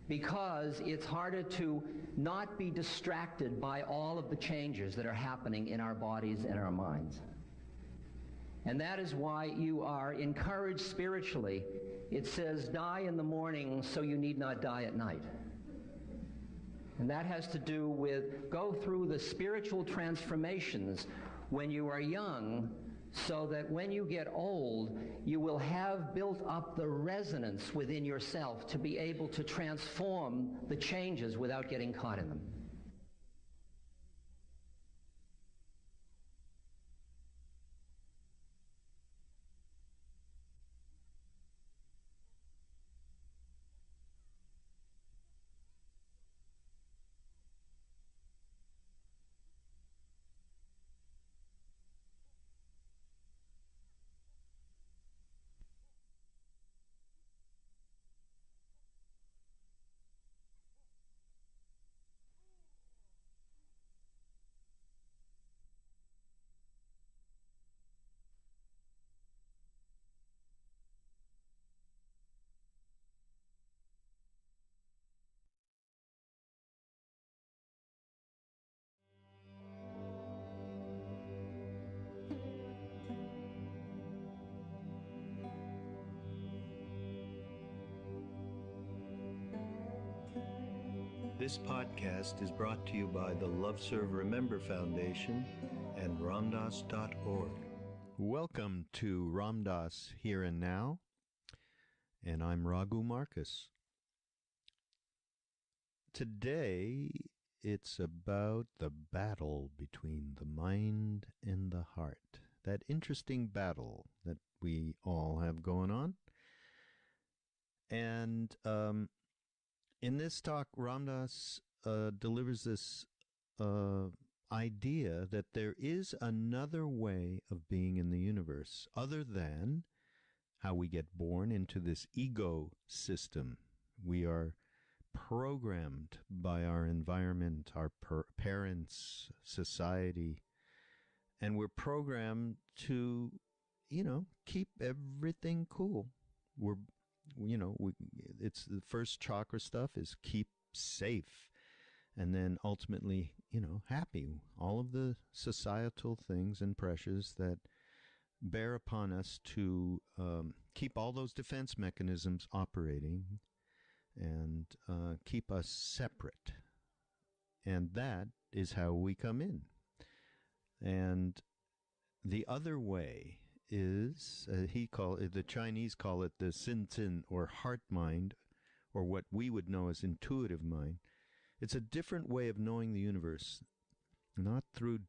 because it's harder to not be distracted by all of the changes that are happening in our bodies and our minds. And that is why you are encouraged spiritually. It says, die in the morning so you need not die at night. And that has to do with go through the spiritual transformations when you are young, so that when you get old, you will have built up the resonance within yourself to be able to transform the changes without getting caught in them. This podcast is brought to you by the Love Serve Remember Foundation and ramdas.org. Welcome to Ram Dass Here and Now, and I'm Raghu Marcus. Today, it's about the battle between the mind and the heart. That interesting battle that we all have going on. And in this talk, Ram Dass delivers this idea that there is another way of being in the universe other than how we get born into this ego system. We are programmed by our environment, our parents, society, and we're programmed to, keep everything cool. It's the first chakra stuff is keep safe, and then ultimately, happy. All of the societal things and pressures that bear upon us to keep all those defense mechanisms operating and keep us separate. And that is how we come in. And the other way is, the Chinese call it the sin or heart mind, or what we would know as intuitive mind. It's a different way of knowing the universe, not through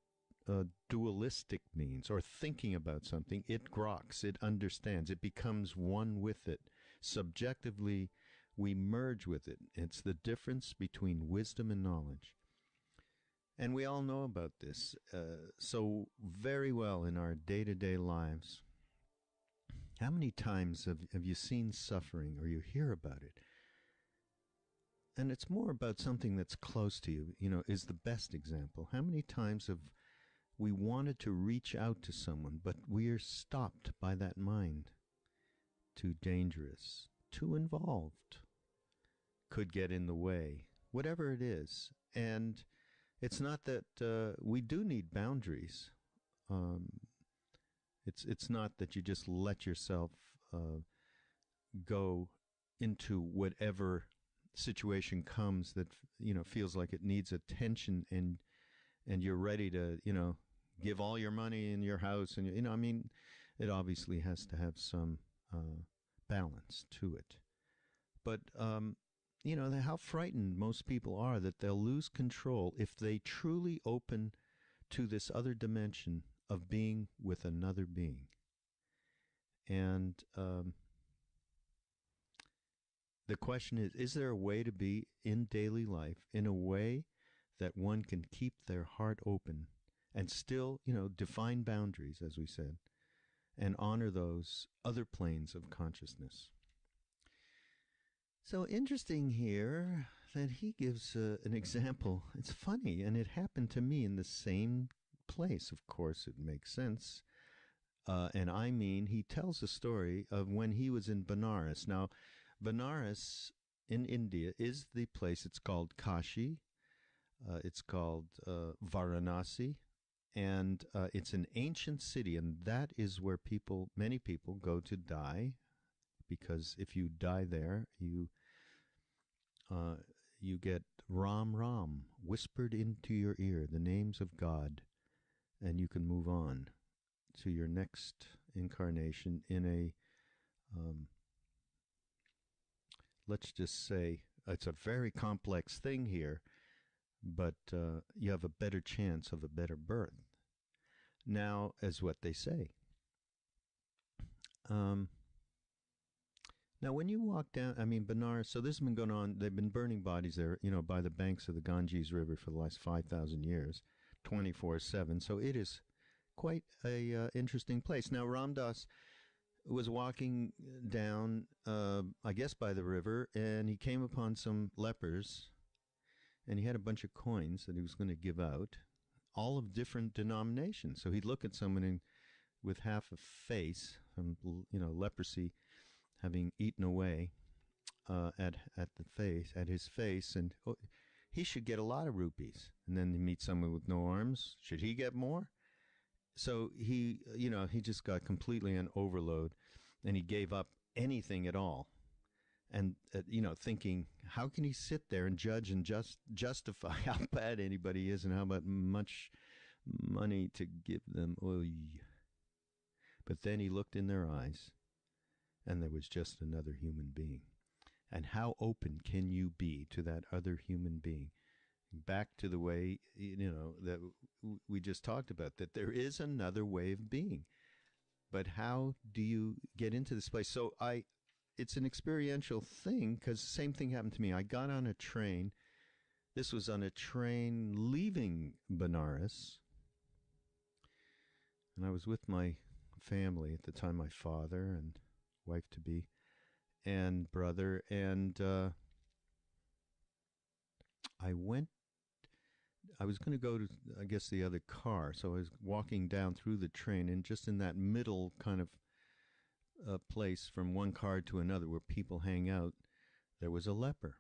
dualistic means, or thinking about something, it groks, it understands, it becomes one with it. Subjectively, we merge with it. It's the difference between wisdom and knowledge. And we all know about this so very well in our day-to-day lives. How many times have you seen suffering or you hear about it? And it's more about something that's close to you, is the best example. How many times have we wanted to reach out to someone, but we are stopped by that mind? Too dangerous, too involved, could get in the way, whatever it is. And it's not that we do need boundaries. It's not that you just let yourself go into whatever situation comes that feels like it needs attention, and you're ready to give all your money in your house, and it obviously has to have some balance to it. But how frightened most people are that they'll lose control if they truly open to this other dimension of being with another being. And the question is there a way to be in daily life in a way that one can keep their heart open and still, define boundaries, as we said, and honor those other planes of consciousness? So interesting here that he gives an example. It's funny, and it happened to me in the same place. Of course, it makes sense. And I mean, he tells a story of when he was in Benares. Now, Benares in India is the place. It's called Kashi. It's called Varanasi. And it's an ancient city, and that is where many people go to die, because if you die there, you get Ram Ram whispered into your ear, the names of God, and you can move on to your next incarnation in a, let's just say, it's a very complex thing here, but you have a better chance of a better birth. Now, as what they say. Now, when you walk down, Benares, so this has been going on, they've been burning bodies there, by the banks of the Ganges River for the last 5,000 years, 24/7. So it is quite a interesting place. Now, Ram Dass was walking down, I guess by the river, and he came upon some lepers, and he had a bunch of coins that he was going to give out, all of different denominations. So he'd look at someone with half a face, leprosy, having eaten away at his face, and he should get a lot of rupees. And then you meet someone with no arms. Should he get more? So he just got completely on overload, and he gave up anything at all. And thinking, how can he sit there and judge and justify how bad anybody is and how much money to give them? Oy. But then he looked in their eyes, and there was just another human being. And how open can you be to that other human being? Back to the way, that we just talked about, that there is another way of being. But how do you get into this place? So it's an experiential thing, because the same thing happened to me. I got on a train. This was on a train leaving Benares. And I was with my family at the time, my father and wife-to-be and brother, and I was going to go to, I guess, the other car, so I was walking down through the train, and just in that middle kind of place from one car to another where people hang out, there was a leper.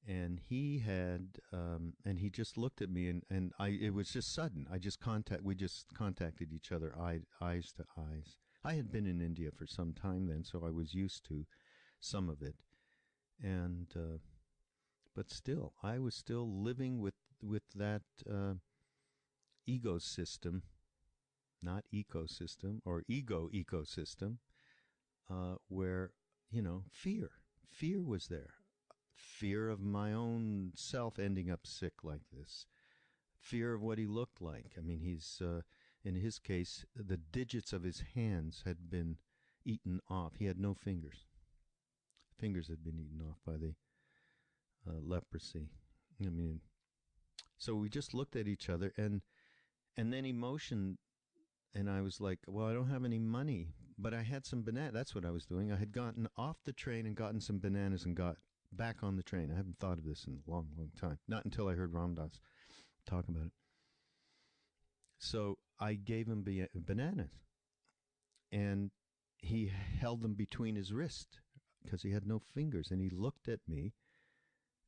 And he just looked at me, and it was just sudden. We just contacted each other, eyes to eyes. I had been in India for some time then, so I was used to some of it. And, but still, I was still living with that ego system, not ecosystem, or ego ecosystem, where, fear was there. Fear of my own self ending up sick like this. fear of what he looked like. I mean, he's, in his case, the digits of his hands had been eaten off. He had no fingers. Fingers had been eaten off by the leprosy. I mean, so we just looked at each other, and then he motioned, and I was like, well, I don't have any money, but I had some banana. That's what I was doing. I had gotten off the train and gotten some bananas and got back on the train. I haven't thought of this in a long, long time. Not until I heard Ram Dass talk about it. So I gave him bananas, and he held them between his wrists because he had no fingers, and he looked at me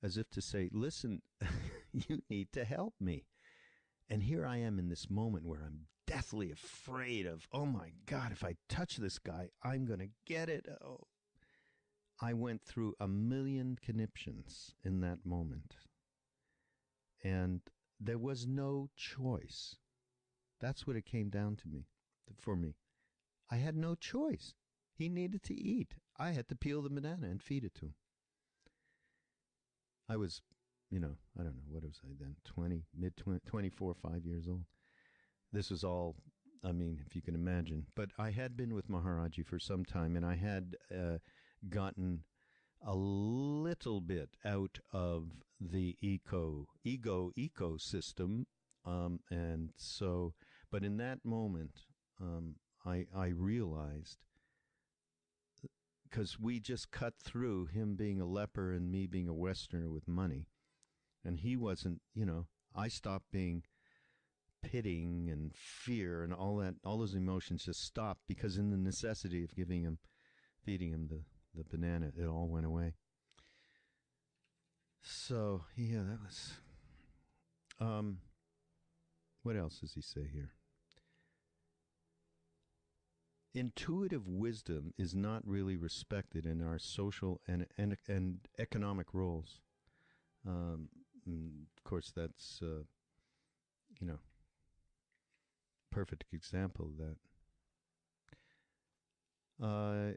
as if to say, listen, you need to help me. And here I am in this moment where I'm deathly afraid of, oh my God, if I touch this guy, I'm going to get it. Oh. I went through a million conniptions in that moment. And there was no choice. That's what it came down to me, for me. I had no choice. He needed to eat. I had to peel the banana and feed it to him. I was, I don't know, what was I then? 24, 5 years old. This was all, I mean, if you can imagine. But I had been with Maharaji for some time, and I had gotten a little bit out of the ego ecosystem. And so, but in that moment, I realized, because we just cut through him being a leper and me being a Westerner with money. And he wasn't, I stopped being pitying and fear and all that, all those emotions just stopped because in the necessity of feeding him the banana, it all went away. So, yeah, that was, what else does he say here? Intuitive wisdom is not really respected in our social and economic roles. Of course, that's, perfect example of that.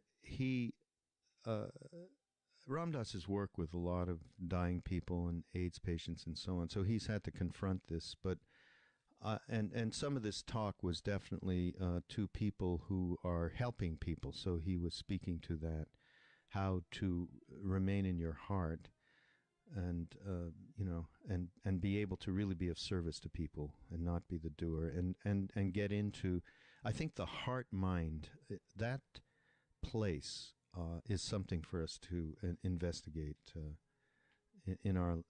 Ram Dass's work with a lot of dying people and AIDS patients and so on, so he's had to confront this, but and some of this talk was definitely to people who are helping people. So he was speaking to that, how to remain in your heart, and and be able to really be of service to people and not be the doer, and get into, I think, the heart mind. That place is something for us to investigate in our.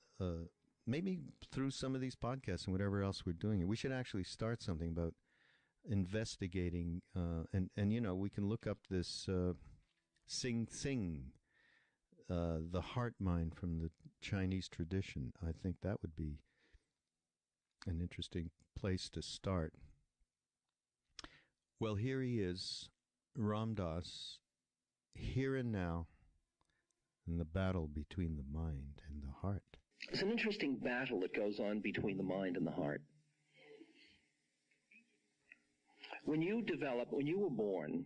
Maybe through some of these podcasts and whatever else we're doing. We should actually start something about investigating, and we can look up this silksong, the heart mind from the Chinese tradition. I think that would be an interesting place to start. Well, here he is, Ram Dass, here and now, in the battle between the mind and the heart. It's an interesting battle that goes on between the mind and the heart. When you were born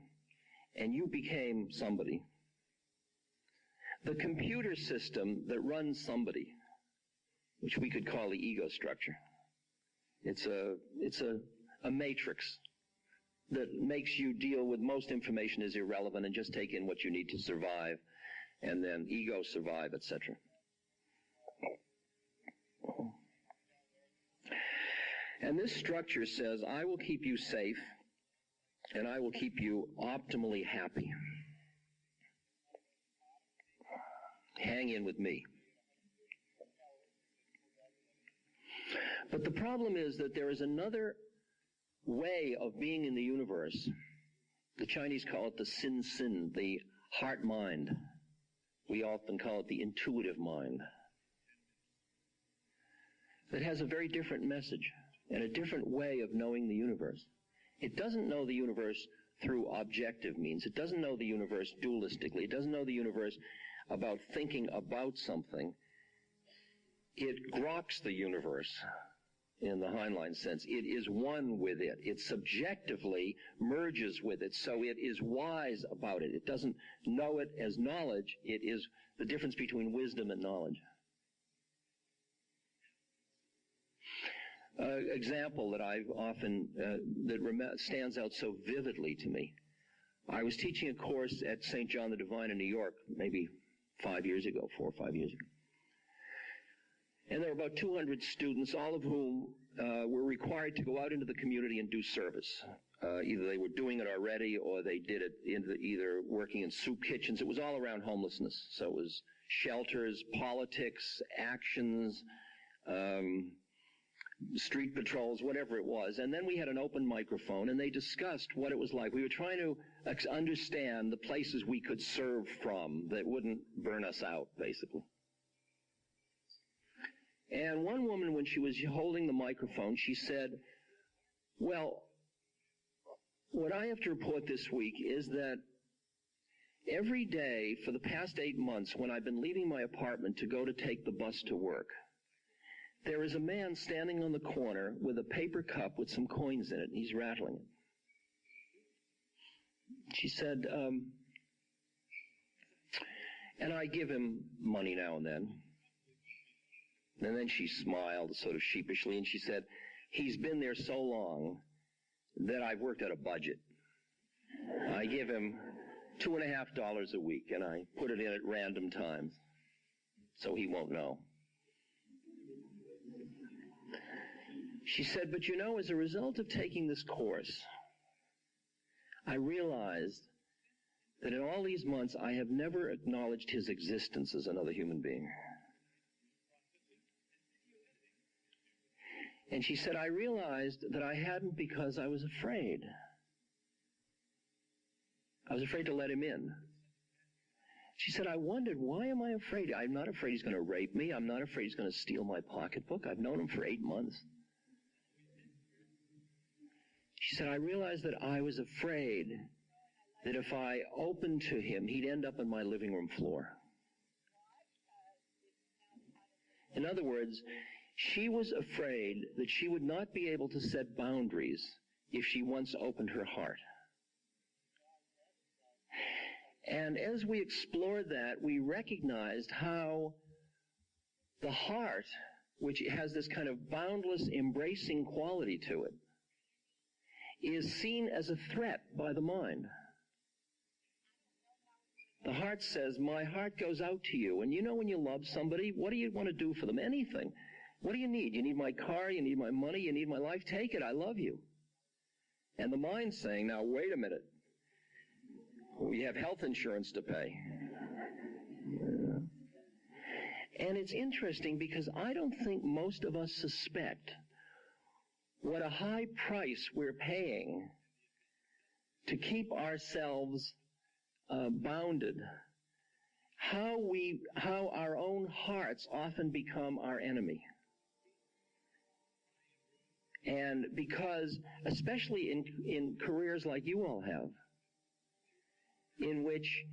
and you became somebody, the computer system that runs somebody, which we could call the ego structure, it's a matrix that makes you deal with most information is irrelevant and just take in what you need to survive, and then ego survive, etc. And this structure says, I will keep you safe, and I will keep you optimally happy. Hang in with me. But the problem is that there is another way of being in the universe. The Chinese call it the silksong, the heart mind. We often call it the intuitive mind. That has a very different message and a different way of knowing the universe. It doesn't know the universe through objective means. It doesn't know the universe dualistically. It doesn't know the universe about thinking about something. It groks the universe in the Heinlein sense. It is one with it. It subjectively merges with it, so it is wise about it. It doesn't know it as knowledge. It is the difference between wisdom and knowledge. example that I've often, stands out so vividly to me. I was teaching a course at St. John the Divine in New York, maybe 4 or 5 years ago. And there were about 200 students, all of whom were required to go out into the community and do service. Either they were doing it already or they did it either working in soup kitchens. It was all around homelessness. So it was shelters, politics, actions, street patrols, whatever it was. And then we had an open microphone, and they discussed what it was like. We were trying to understand the places we could serve from that wouldn't burn us out, basically. And one woman, when she was holding the microphone, she said, well, what I have to report this week is that every day for the past 8 months, when I've been leaving my apartment to go to take the bus to work, there is a man standing on the corner with a paper cup with some coins in it, and he's rattling it. She said, and I give him money now and then. And then she smiled sort of sheepishly, and she said, he's been there so long that I've worked out a budget. I give him $2.50 a week, and I put it in at random times, so he won't know. She said, but you know, as a result of taking this course, I realized that in all these months I have never acknowledged his existence as another human being. And she said, I realized that I hadn't because I was afraid. I was afraid to let him in. She said, I wondered, why am I afraid? I'm not afraid he's going to rape me. I'm not afraid he's going to steal my pocketbook. I've known him for 8 months. She said, I realized that I was afraid that if I opened to him, he'd end up on my living room floor. In other words, she was afraid that she would not be able to set boundaries if she once opened her heart. And as we explored that, we recognized how the heart, which has this kind of boundless, embracing quality to it, is seen as a threat by the mind. The heart says, my heart goes out to you. And you know when you love somebody, what do you want to do for them? Anything. What do you need? You need my car, you need my money, you need my life? Take it, I love you. And the mind's saying, now wait a minute. We have health insurance to pay. And it's interesting because I don't think most of us suspect what a high price we're paying to keep ourselves bounded. How our own hearts often become our enemy. And because, especially in careers like you all have, in which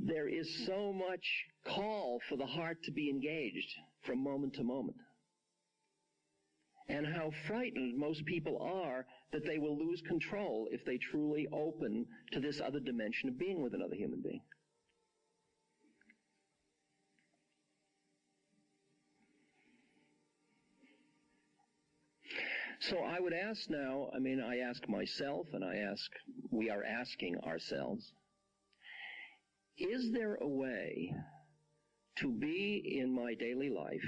there is so much call for the heart to be engaged from moment to moment, and how frightened most people are that they will lose control if they truly open to this other dimension of being with another human being. So I would ask now, I ask myself, and we are asking ourselves, is there a way to be in my daily life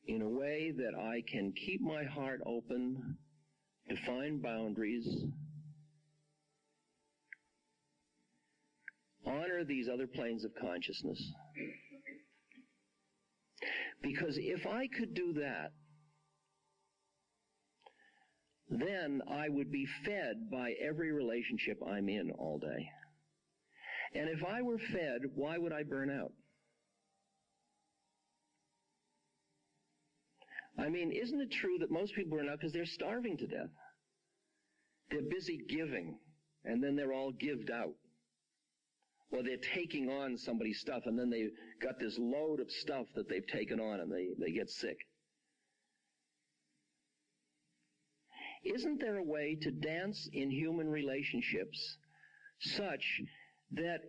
in a way that I can keep my heart open, define boundaries, honor these other planes of consciousness? Because if I could do that, then I would be fed by every relationship I'm in all day. And if I were fed, why would I burn out? Isn't it true that most people burn out because they're starving to death? They're busy giving, and then they're all gived out. Or they're taking on somebody's stuff, and then they've got this load of stuff that they've taken on, and they get sick. Isn't there a way to dance in human relationships such that,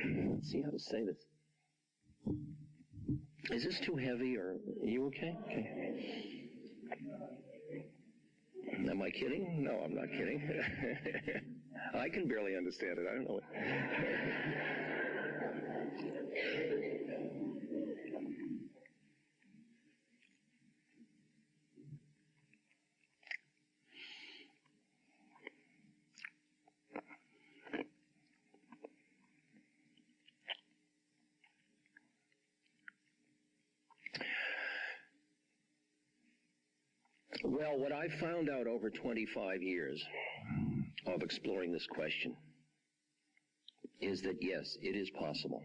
let's see how to say this. Is this too heavy, or are you okay? Okay. Am I kidding? No, I'm not kidding. I can barely understand it. I don't know. Well, what I've found out over 25 years of exploring this question is that, yes, it is possible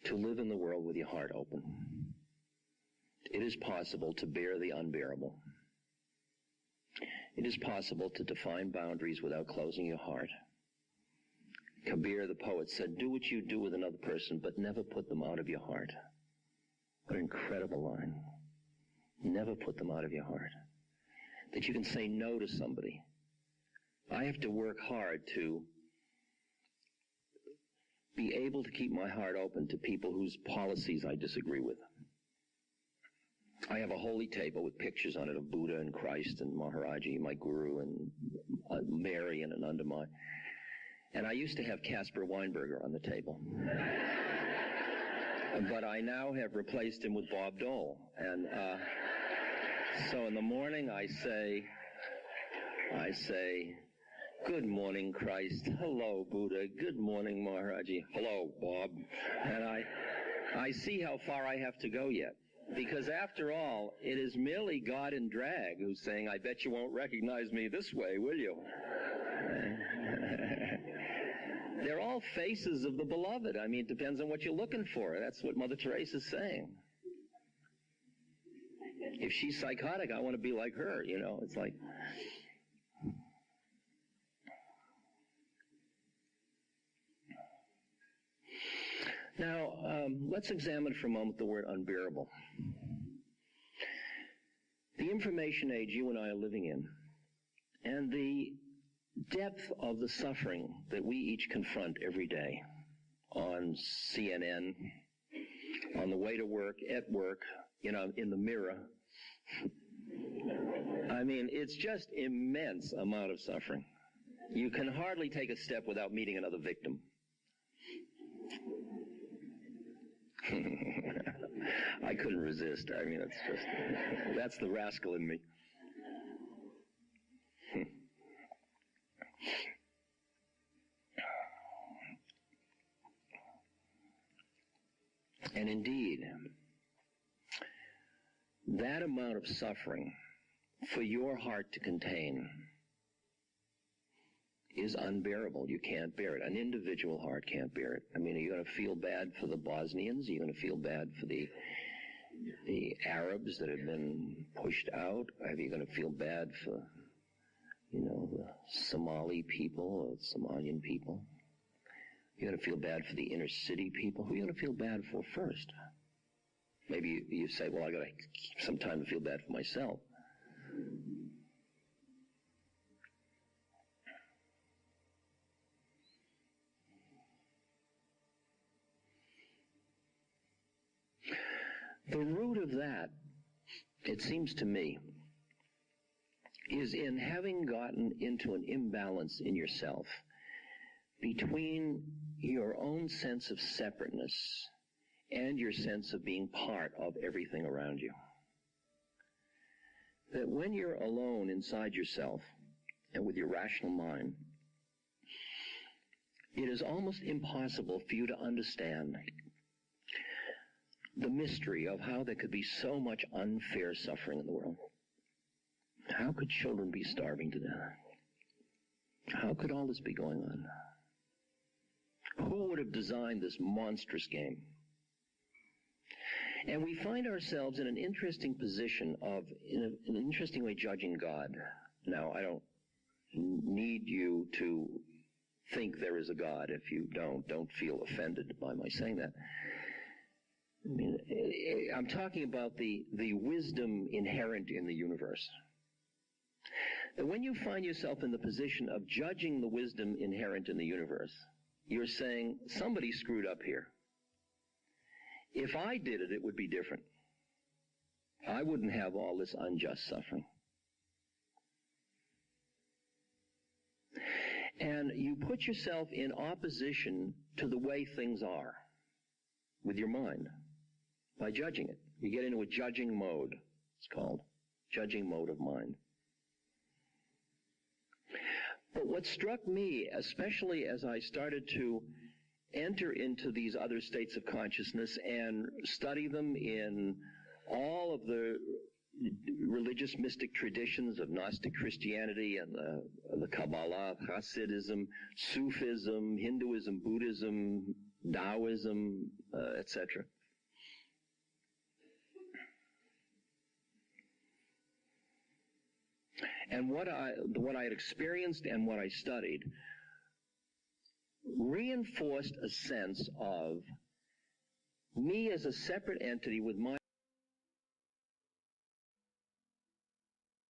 to live in the world with your heart open. It is possible to bear the unbearable. It is possible to define boundaries without closing your heart. Kabir, the poet, said, do what you do with another person, but never put them out of your heart. What an incredible line. Never put them out of your heart. That you can say no to somebody. I have to work hard to be able to keep my heart open to people whose policies I disagree with. I have a holy table with pictures on it of Buddha and Christ and Maharaji, my guru, and Mary and Anandamai. And I used to have Caspar Weinberger on the table. But I now have replaced him with Bob Dole. And so in the morning I say, good morning, Christ. Hello, Buddha. Good morning, Maharaji. Hello, Bob. And I see how far I have to go yet. Because after all, it is merely God in drag who's saying, I bet you won't recognize me this way, will you? They're all faces of the beloved. I mean, it depends on what you're looking for. That's what Mother Teresa's saying. If she's psychotic, I want to be like her, you know. It's like... Now, let's examine for a moment the word unbearable. The information age you and I are living in, and the depth of the suffering that we each confront every day on CNN, on the way to work, at work, you know, in the mirror. I mean, it's just immense amount of suffering. You can hardly take a step without meeting another victim. I couldn't resist. I mean, it's just, that's the rascal in me. And indeed, that amount of suffering for your heart to contain is unbearable. You can't bear it. An individual heart can't bear it. I mean, are you going to feel bad for the Bosnians? Are you going to feel bad for the Arabs that have been pushed out? Are you going to feel bad for, you know, the Somali people or Somalian people? You're going to feel bad for the inner city people. Who are you going to feel bad for first? Maybe you say, well, I got to keep some time to feel bad for myself. The root of that, it seems to me, is in having gotten into an imbalance in yourself between your own sense of separateness and your sense of being part of everything around you. That when you're alone inside yourself and with your rational mind, it is almost impossible for you to understand the mystery of how there could be so much unfair suffering in the world. How could children be starving to death? How could all this be going on? Who would have designed this monstrous game? And we find ourselves in an interesting position of, in an interesting way, judging God. Now, I don't need you to think there is a God. If you don't feel offended by my saying that. I mean, I'm talking about the wisdom inherent in the universe. And when you find yourself in the position of judging the wisdom inherent in the universe, you're saying, somebody screwed up here. If I did it, it would be different. I wouldn't have all this unjust suffering. And you put yourself in opposition to the way things are with your mind by judging it. You get into a judging mode, it's called. Judging mode of mind. But what struck me, especially as I started to enter into these other states of consciousness and study them in all of the religious mystic traditions of Gnostic Christianity and the Kabbalah, Hasidism, Sufism, Hinduism, Buddhism, Taoism, etc. And what I had experienced and what I studied reinforced a sense of me as a separate entity with my